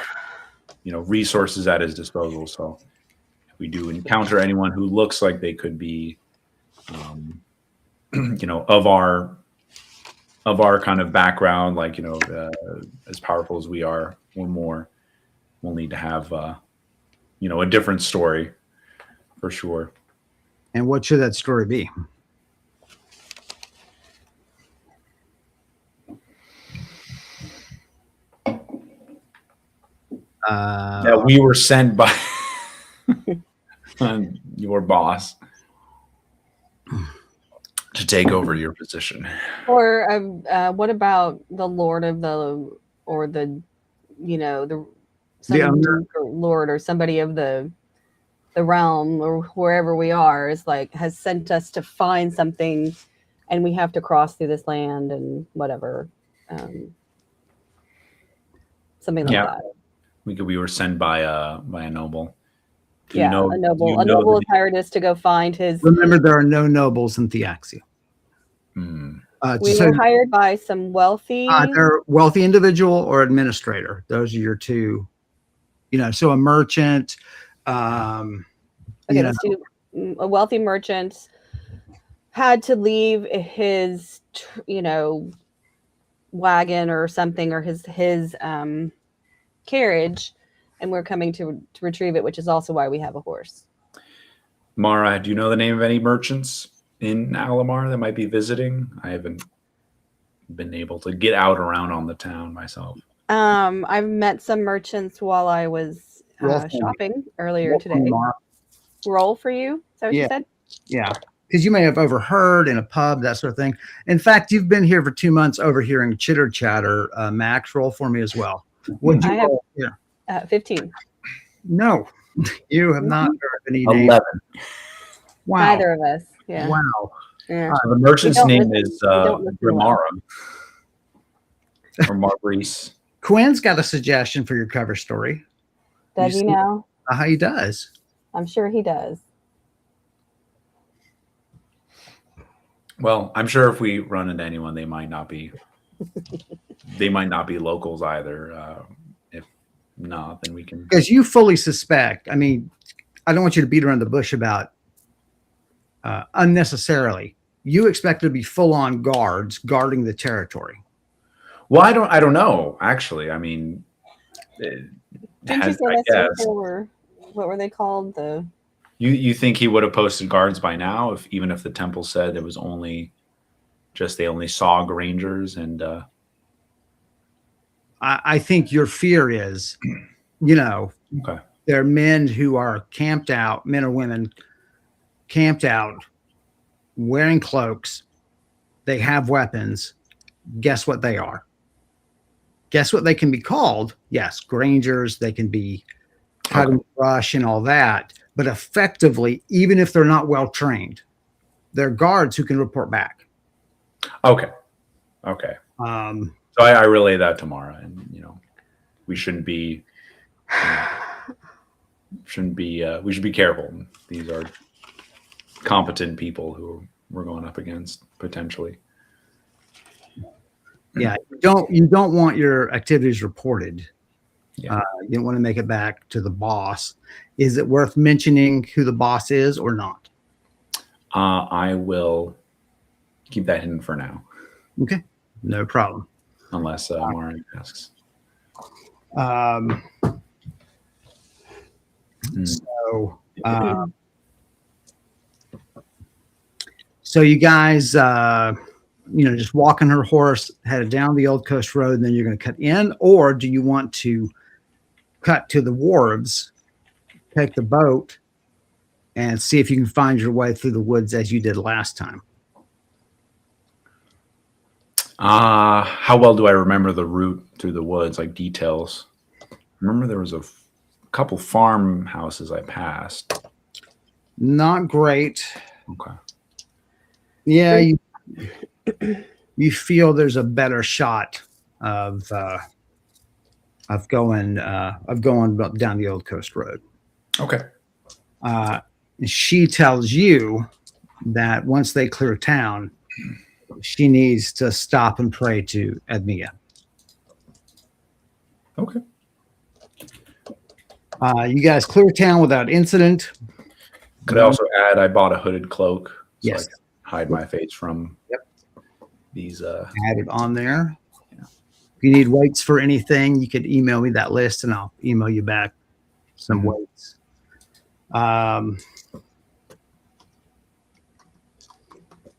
resources at his disposal. So if we do encounter anyone who looks like they could be of our kind of background, like as powerful as we are or more, we'll need to have a different story for sure. And what should that story be? That we were sent by your boss to take over your position. Or what about the Lord of the Lord or somebody of the realm or wherever we are has sent us to find something, and we have to cross through this land and whatever, something like that. We were sent by a noble. A noble has hired us to go find his. Remember, there are no nobles in Theaxia. We were hired by some wealthy. They're wealthy individual or administrator. Those are your two. So a merchant. Let's do a wealthy merchant had to leave his, wagon or something, or his carriage, and we're coming to retrieve it, which is also why we have a horse. Mara, do you know the name of any merchants in Alamar that might be visiting? I haven't been able to get out around on the town myself. I've met some merchants while I was shopping earlier today. Roll for you? Is that what you said? Yeah. Because you may have overheard in a pub, that sort of thing. In fact, you've been here for 2 months overhearing chitter chatter. Max, roll for me as well. What'd you roll? 15. No, you have not heard any 11. names. Wow. Neither of us. Yeah. Wow. Yeah. The merchant's name is Grimara. Or Brise. Quinn's got a suggestion for your cover story. Does he now? He does. I'm sure he does. Well, I'm sure if we run into anyone, they might not be locals either. If not, then we can. Because you fully suspect. I mean, I don't want you to beat around the bush about unnecessarily. You expect to be full-on guards guarding the territory. Well, I don't know. Actually, I mean, didn't you say that before? What were they called? You think he would have posted guards by now, even if the temple said it was they only saw Grangers and. I think your fear is, okay. There are men who are camped out, men or women camped out, wearing cloaks. They have weapons. Guess what they are? Guess what they can be called? Yes, Grangers. They can be cutting brush and all that. But effectively, even if they're not well trained, they're guards who can report back. Okay. So I relay that to Mara, and we shouldn't be. We should be careful. These are competent people who we're going up against potentially. Yeah, you don't want your activities reported. Yeah. You don't want to make it back to the boss. Is it worth mentioning who the boss is or not? I will keep that hidden for now. Okay, no problem. Unless Mara asks. So you guys, just walking her horse, headed down the Old Coast Road, and then you're going to cut in, or do you want to cut to the wharves, take the boat, and see if you can find your way through the woods as you did last time? How well do I remember the route through the woods, like details? Remember there was a couple farmhouses I passed. Not great. Okay. Yeah, you feel there's a better shot of going up down the Old Coast Road. Okay. She tells you that once they clear town, she needs to stop and pray to Edmia. Okay. You guys clear town without incident. Could I also add I bought a hooded cloak so Yes. I can hide my face from these Add it on there. Yeah. If you need weights for anything, you could email me that list and I'll email you back some weights.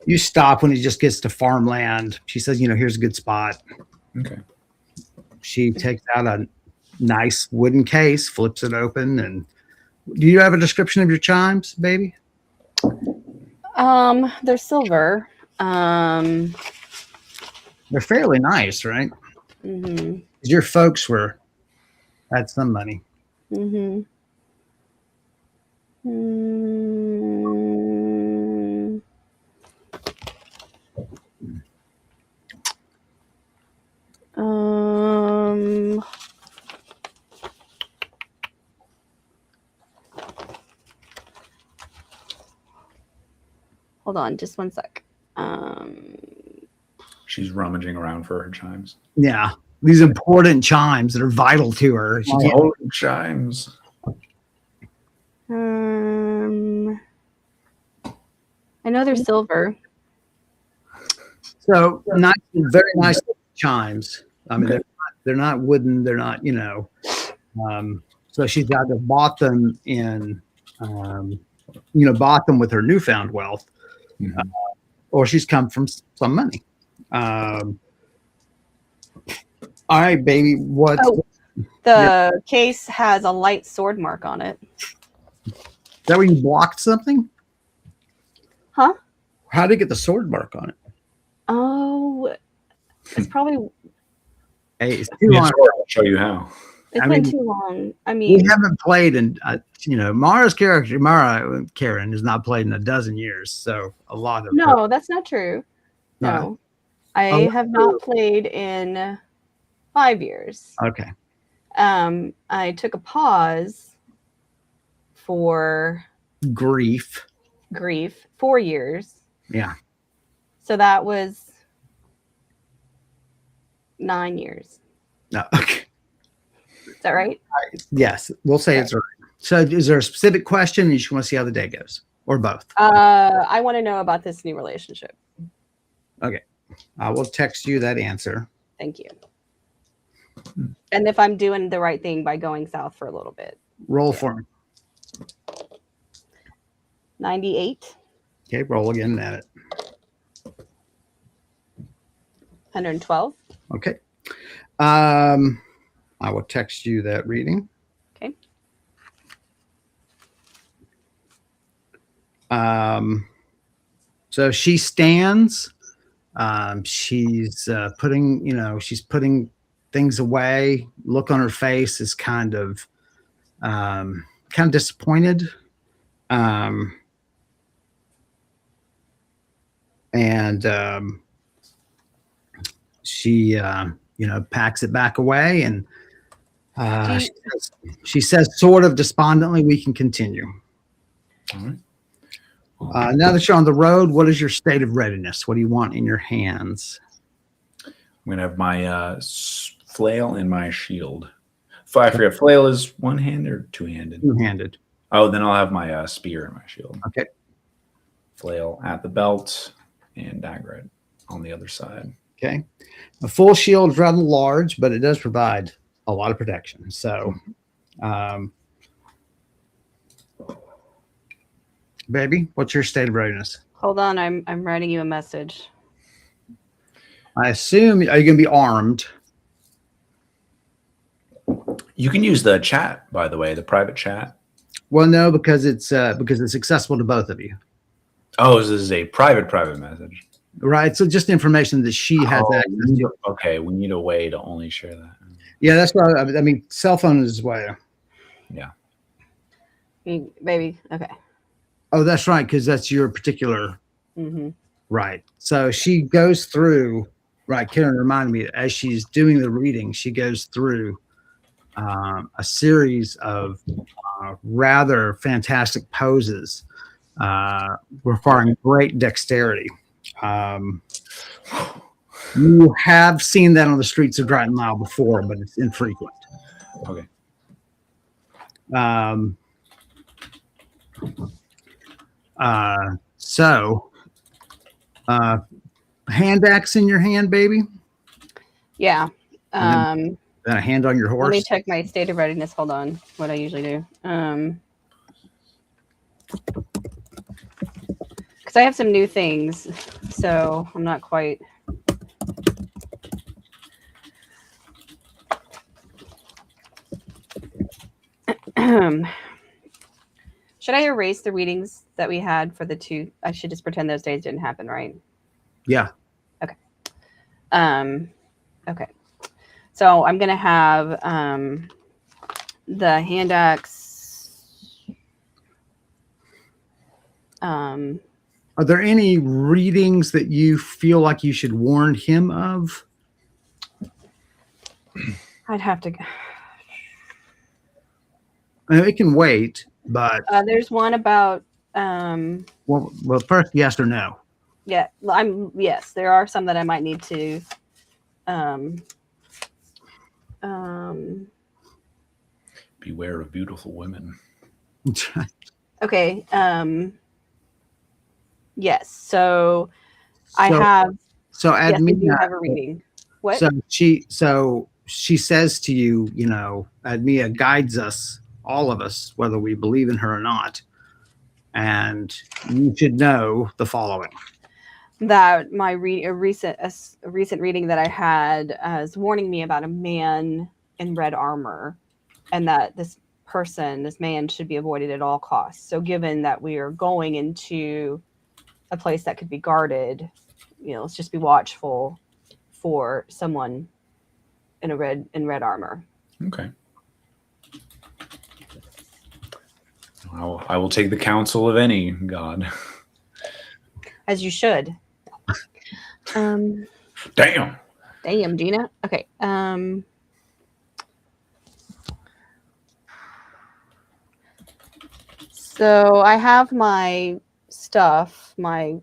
You stop when he just gets to farmland. She says, here's a good spot. Okay. She takes out a nice wooden case, flips it open, and do you have a description of your chimes, baby? They're silver. They're fairly nice, right? Mm-hmm. Your folks had some money. Mm-hmm. Hold on, just one sec. She's rummaging around for her chimes. Yeah, these important chimes that are vital to her. She can't- Oh, chimes. I know they're silver. So nice, very nice chimes. I mean, Okay. they're not wooden. They're not, so she's either bought them bought them with her newfound wealth, or she's come from some money. All right, baby. What? Oh, the case has a light sword mark on it. Is that where you blocked something? Huh? How did it get the sword mark on it? Oh, it's probably. Hey, it's too Yeah, long. I'll show you how. It's I been mean, too long. I We mean, haven't played in, Mara's character, Karen, has not played in a dozen years. So a lot of no, that's not true. No, I Oh, have not played in 5 years. Okay. I took a pause for Grief. 4 years. Yeah. So that was 9 years. No. Okay. Is that right? Yes, we'll say it's right. So is there a specific question you just want to see how the day goes, or both? I want to know about this new relationship. Okay. I will text you that answer. Thank you. And if I'm doing the right thing by going south for a little bit. Roll for me. 98, Okay, roll again at it. 112. Okay. I will text you that reading. Okay. So she stands. She's putting things away. Look on her face is kind of disappointed. She packs it back away, and she says sort of despondently, we can continue. All right. Now that you're on the road, what is your state of readiness? What do you want in your hands? I'm gonna have my flail and my shield. I forget, flail is one-handed or two-handed? Two-handed. Oh, then I'll have my spear and my shield. Okay. Flail at the belt and dagger on the other side. Okay. A full shield is rather large, but it does provide a lot of protection. So, baby, what's your state of readiness? Hold on, I'm writing you a message. I assume, are you going to be armed? You can use the chat, by the way, the private chat. Well, no, because it's accessible to both of you. Oh, this is a private message. Right. So just information that she has Oh, access to. okay, we need a way to only share that. Yeah, that's what I mean. Cell phone is way. Yeah. Maybe. Okay. Oh, that's right, because that's your particular Mm-hmm. right. So she goes through. Right, Karen reminded me as she's doing the reading, she goes through a series of rather fantastic poses requiring great dexterity. You have seen that on the streets of Dryden Mile before, but it's infrequent. Okay. So, hand axe in your hand, baby? Yeah. And a hand on your horse? Let me check my state of readiness. Hold on. What I usually do. Because I have some new things, so I'm not quite. Should I erase the readings that we had for the two? I should just pretend those days didn't happen, right? Yeah. Okay. Okay. So I'm gonna have the hand axe. Are there any readings that you feel like you should warn him of? I'd have to. I mean, it can wait, but There's one about. well, first, yes or no. Yeah, yes. There are some that I might need to. Beware of beautiful women. Okay. Yes. So I have. So Yes, we do Admina, have a reading. What? So she says to you, you know, Admia guides us, all of us, whether we believe in her or not, and you should know the following. That a recent reading that I had is warning me about a man in red armor, and that this man should be avoided at all costs. So given that we are going into a place that could be guarded, you know, let's just be watchful for someone in red armor. Okay. I will take the counsel of any god. As you should. Damn, Gina. Okay. So I have my stuff, my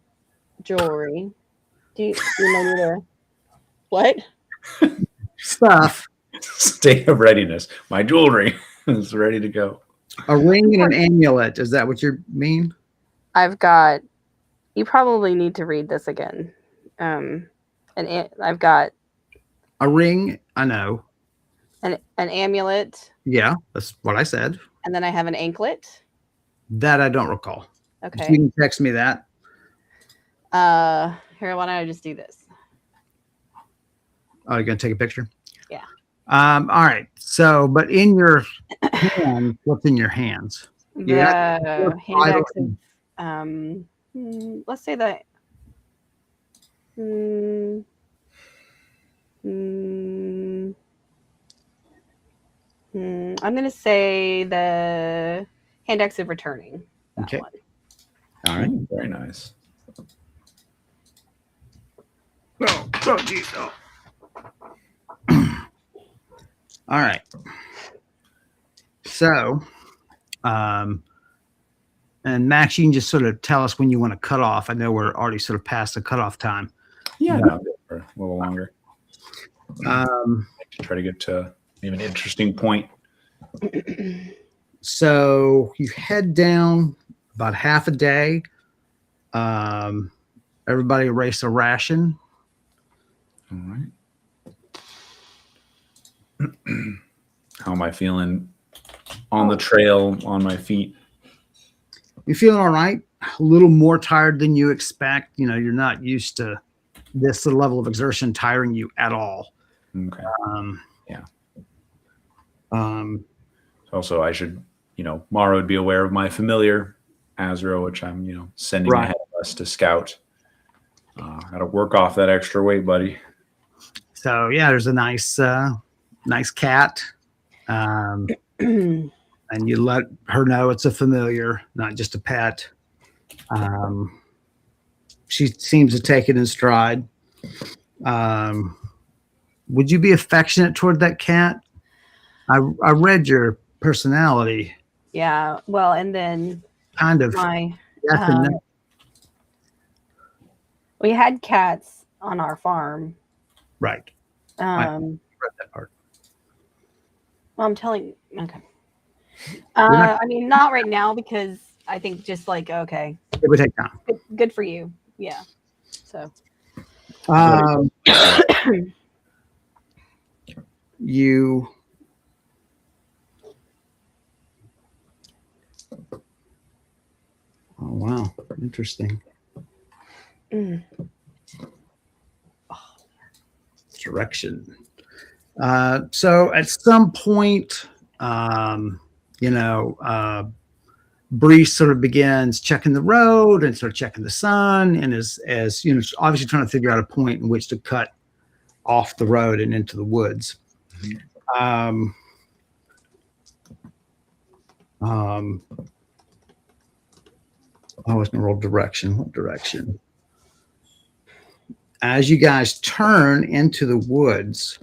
jewelry. Do you know me to what? Stuff. State of readiness. My jewelry is ready to go. A ring and an amulet. Is that what you mean? I've got. You probably need to read this again. And I've got a ring. I know. An amulet. Yeah, that's what I said. And then I have an anklet. That I don't recall. Okay. You can text me that. Here, why don't I just do this? Oh, you're gonna take a picture? Yeah. All right. So, but in your hand, what's in your hands? Yeah. Hand axe. Let's say that. I'm gonna say the hand axe of returning. Okay. One. All right. Very nice. Oh, geez. Oh. All right. So, and Max, you can just sort of tell us when you want to cut off. I know we're already sort of past the cutoff time. Yeah, no, for a little longer. Try to get to maybe an interesting point. So you head down about half a day. Everybody erase a ration. All right. How am I feeling on the trail, on my feet? You feeling all right? A little more tired than you expect. You know, you're not used to this level of exertion tiring you at all. Okay. Yeah. Also, I should, Mara would be aware of my familiar Azra, which I'm, sending Right. ahead of us to scout. Got to work off that extra weight, buddy. So yeah, there's a nice cat, and you let her know it's a familiar, not just a pet. She seems to take it in stride. Would you be affectionate toward that cat? I read your personality. Yeah. Well, and then Kind of. my Yes and no. we had cats on our farm. Right. I Um, read that part. well, I'm telling. Okay. not- I mean, not right now because I think just like okay, It would take time. good for you. Yeah. So. You. Oh wow, interesting. Direction. So at some point, Brise sort of begins checking the road and sort of checking the sun, and as you know, obviously trying to figure out a point in which to cut off the road and into the woods. I was going to roll direction. What direction? As you guys turn into the woods,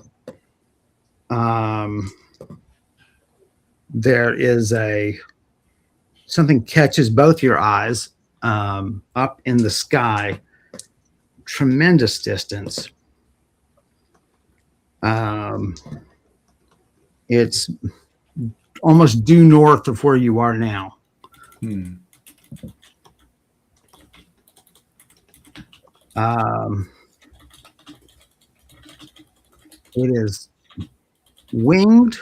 there is something catches both your eyes up in the sky, tremendous distance. It's almost due north of where you are now. It is winged,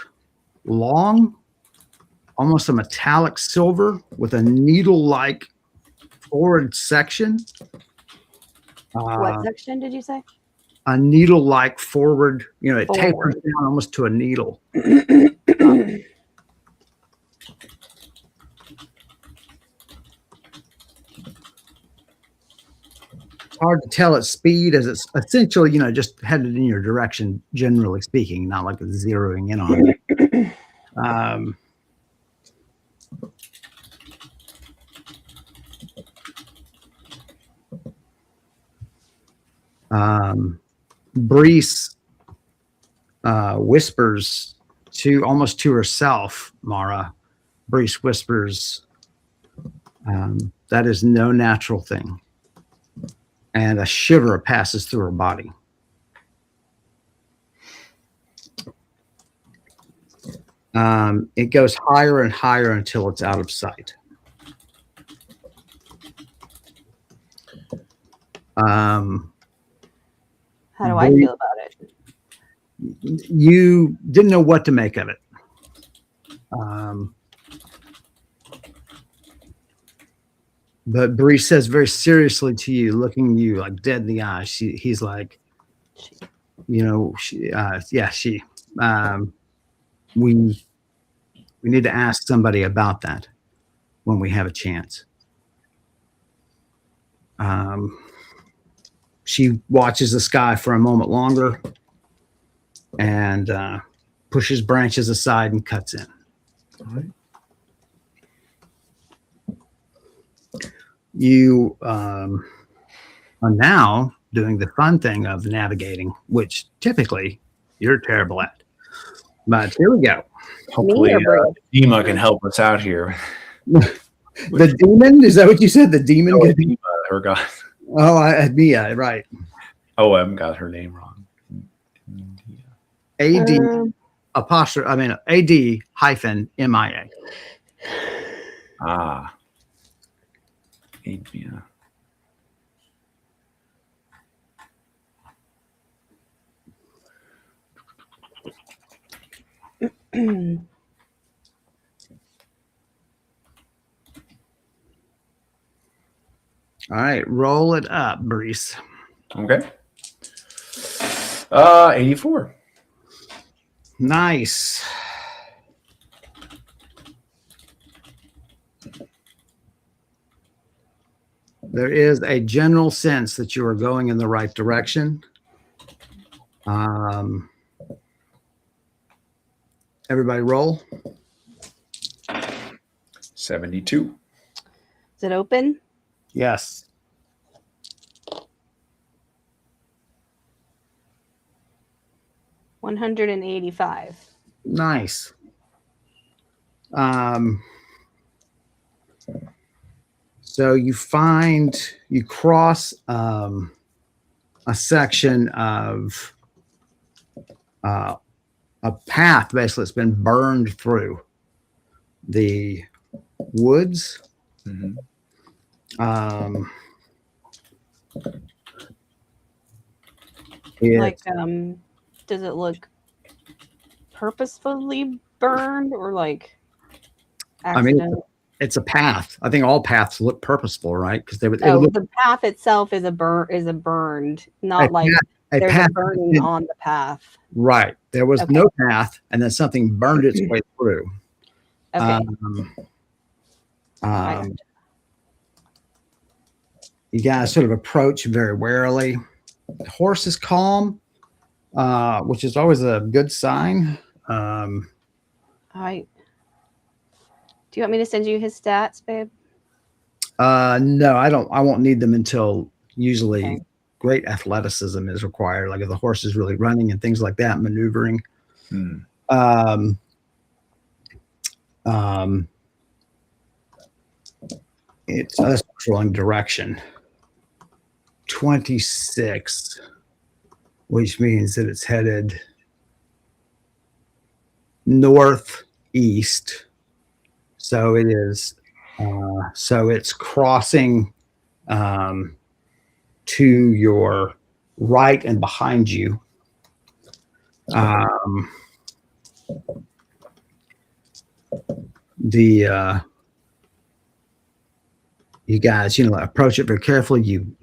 long, almost a metallic silver with a needle-like forward section. What section did you say? A needle-like forward, it Forward. tapers down almost to a needle. It's hard to tell its speed as it's essentially, just headed in your direction, generally speaking, not like it's zeroing in on it. Brise whispers almost to herself, Mara. Brise whispers, that is no natural thing. And a shiver passes through her body. It goes higher and higher until it's out of sight. How do I feel about it? You didn't know what to make of it. But Brise says very seriously to you, looking you like dead in the eye. He's like, she. We need to ask somebody about that when we have a chance. She watches the sky for a moment longer and pushes branches aside and cuts in. All right. You are now doing the fun thing of navigating, which typically you're terrible at. But here we go. Hopefully, Dima can help us out here. The demon? Is that what you said? The demon? Oh, Dima, her god. Oh, Mia, right. Oh, I haven't got her name wrong. AD apostrophe. I mean AD-MIA. Ah. Admia. All right, roll it up, Brise. Okay. 84. Nice. There is a general sense that you are going in the right direction. Everybody roll. 72. Is it open? Yes. $185. Nice. So you cross a section of a path basically that's been burned through the woods. Mhm. Like, does it look purposefully burned or like I mean, accident? it's a path. I think all paths look purposeful, right? Because The path itself is a burned, not like there's a burning on the path. Right. There was no path, and then something burned its way through. Okay. You guys sort of approach very warily. The horse is calm, which is always a good sign. Do you want me to send you his stats, babe? No, I don't. I won't need them until usually great athleticism is required, like if the horse is really running and things like that, maneuvering. It's controlling direction. 26, which means that it's headed northeast. So it is. So it's crossing to your right and behind you. You guys, approach it very carefully. You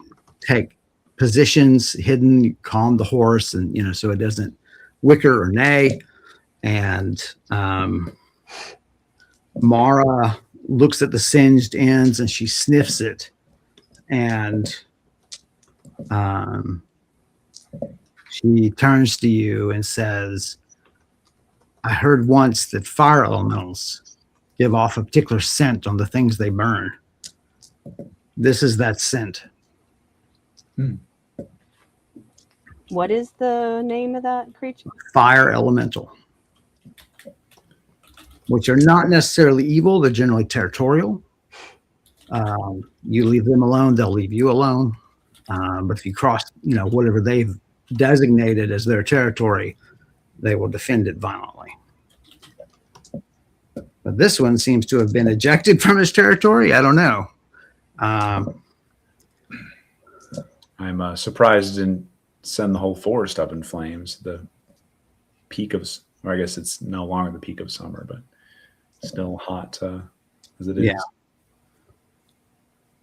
take positions hidden, you calm the horse, and so it doesn't whicker or neigh. And Mara looks at the singed ends and she sniffs it, and she turns to you and says, I heard once that fire elementals give off a particular scent on the things they burn. This is that scent. What is the name of that creature? Fire elemental, which are not necessarily evil. They're generally territorial. You leave them alone, they'll leave you alone. But if you cross, whatever they've designated as their territory, they will defend it violently. But this one seems to have been ejected from his territory. I don't know. I'm surprised it didn't send the whole forest up in flames. The peak of, or I guess it's no longer the peak of summer, but still hot as it is.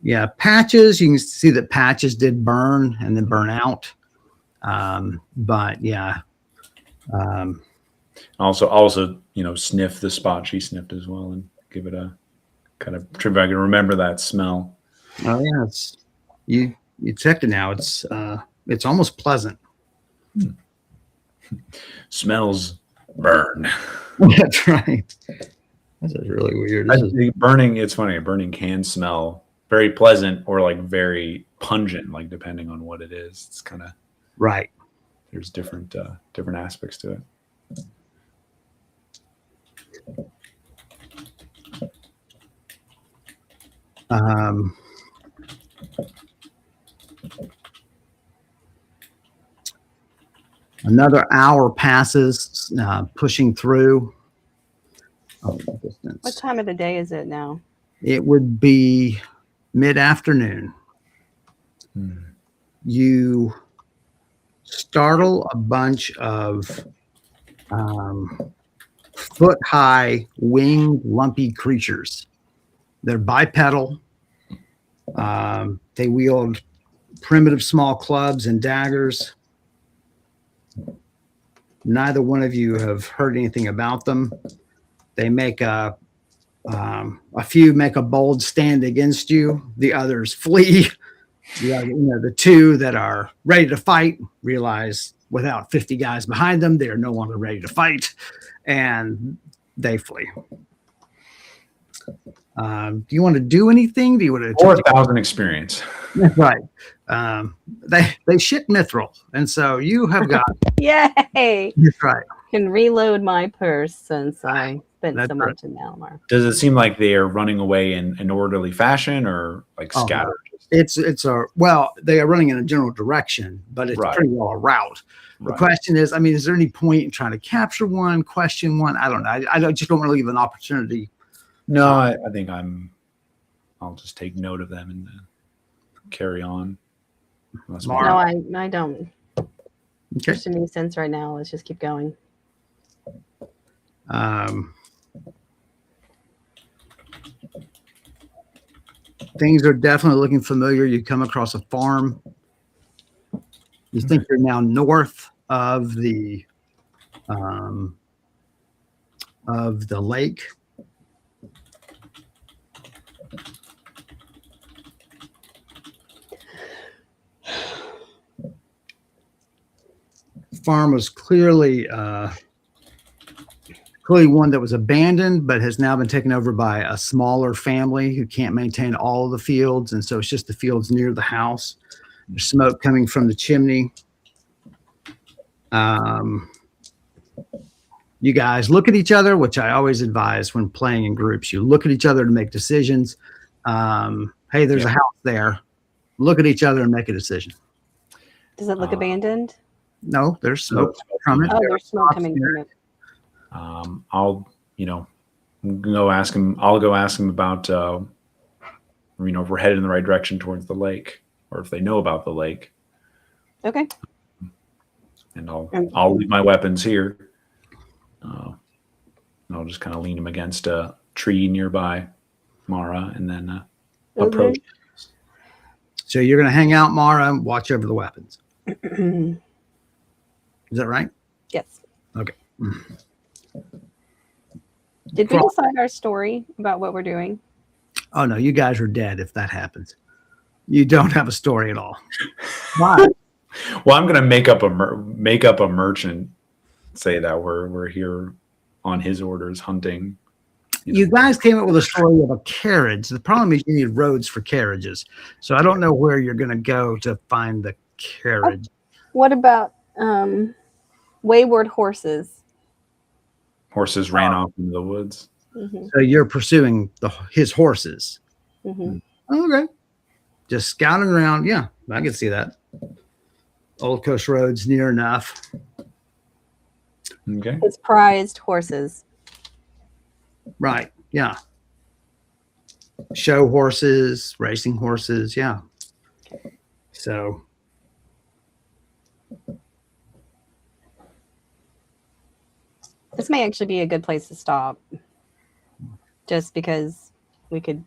Yeah, patches. You can see that patches did burn and then burn out. But yeah. Also, sniff the spot she sniffed as well and give it a kind of trip. I can remember that smell. Oh yeah, you checked it now. It's almost pleasant. Smells burn. That's right. This is really weird. Burning. It's funny. Burning can smell very pleasant or like very pungent, like depending on what it is. It's kind of right. There's different aspects to it. Another hour passes, pushing through. What time of the day is it now? It would be mid-afternoon. You startle a bunch of foot-high, winged, lumpy creatures. They're bipedal. They wield primitive small clubs and daggers. Neither one of you have heard anything about them. They make a A few make a bold stand against you. The others flee. The two that are ready to fight realize without 50 guys behind them, they are no longer ready to fight, and they flee. Do you want to do anything? Do you want to 4,000 experience? Right. They shit mithril, and so you have got. Yay! That's right. Can reload my purse since I spent That's so right. much in Malamar. Does it seem like they are running away in an orderly fashion, or like scattered? It's they are running in a general direction, but it's pretty well a route. The question is, I mean, is there any point in trying to capture one, question one? I don't know. I just don't want to leave an opportunity. No, I think I'll just take note of them and carry on. No, I don't. Okay. Just any sense right now. Let's just keep going. Things are definitely looking familiar. You come across a farm. You think you're now north of the lake. Farm was clearly one that was abandoned, but has now been taken over by a smaller family who can't maintain all of the fields, and so it's just the fields near the house. There's smoke coming from the chimney. You guys look at each other, which I always advise when playing in groups. You look at each other to make decisions. Hey, there's a house there. Look at each other and make a decision. Does it look abandoned? No, there's smoke from it. Oh, there's smoke coming from it. I'll go ask him. I'll go ask him about if we're headed in the right direction towards the lake, or if they know about the lake. Okay. And I'll leave my weapons here. And I'll just kind of lean them against a tree nearby Mara, and then approach. So you're going to hang out, Mara, and watch over the weapons. Is that right? Yes. Okay. Did we decide our story about what we're doing? Oh no, you guys are dead if that happens. You don't have a story at all. Why? Well, I'm going to make up a merchant, say that we're here on his orders hunting. You guys came up with a story of a carriage. The problem is you need roads for carriages. So I don't know where you're going to go to find the carriage. What about wayward horses? Horses ran off into the woods. Mm-hmm. So you're pursuing his horses. Mm-hmm. Okay. Just scouting around. Yeah, I can see that. Old Coast Road's near enough. Okay. His prized horses. Right. Yeah. Show horses, racing horses. Yeah. So. This may actually be a good place to stop. Just because we could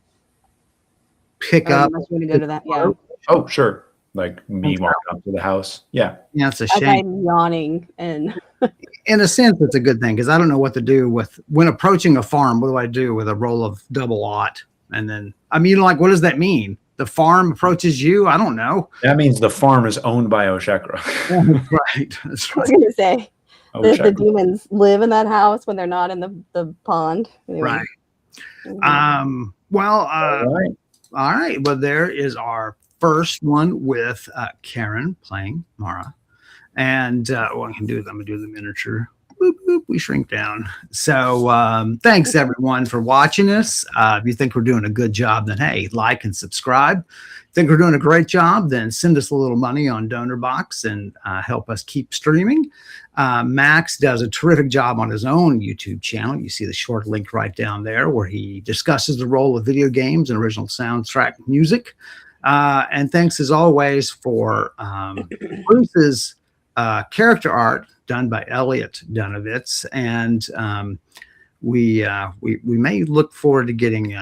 pick up. Unless you want to go to that. Yeah. Oh, sure. Like me walking up to the house. Yeah. Yeah, it's a As shame. I'm yawning and. In a sense, it's a good thing because I don't know what to do when approaching a farm. What do I do with a roll of double aught? And then, what does that mean? The farm approaches you? I don't know. That means the farm is owned by Oshekra. Right. That's I was right. going to say, the demons live in that house when they're not in the pond. Anyway. Right. Mm-hmm. All right. Well, there is our first one with Karen playing Mara. And what I can do is I'm going to do the miniature. Boop, boop, we shrink down. So thanks, everyone, for watching us. If you think we're doing a good job, then, hey, like and subscribe. Think we're doing a great job, then send us a little money on DonorBox and help us keep streaming. Max does a terrific job on his own YouTube channel. You see the short link right down there where he discusses the role of video games and original soundtrack music. And thanks, as always, for Bruce's character art done by Elliot Dunovitz, and we may look forward to getting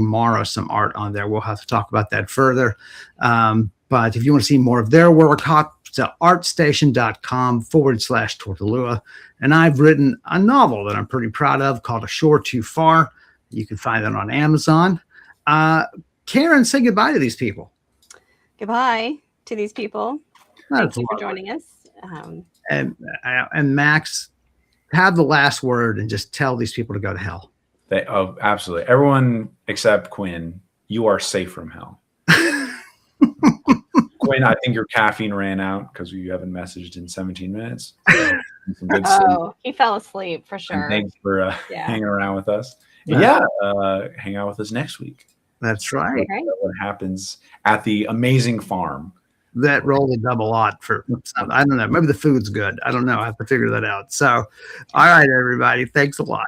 Mara some art on there. We'll have to talk about that further. But if you want to see more of their work, hop to artstation.com/Tortolua. And I've written a novel that I'm pretty proud of called A Shore Too Far. You can find it on Amazon. Karen, say goodbye to these people. Goodbye to these people. That's Thank you for lovely. joining us. And Max, have the last word and just tell these people to go to hell. Oh, absolutely. Everyone except Quinn, you are safe from hell. Quinn, I think your caffeine ran out because you haven't messaged in 17 minutes. So some good sleep. Oh, he fell asleep for And sure. thanks for hanging around with us. And hang out with us next week. That's right. What happens at the amazing farm. That rolled a double lot for some, I don't know. Maybe the food's good. I don't know. I have to figure that out. So, all right, everybody. Thanks a lot.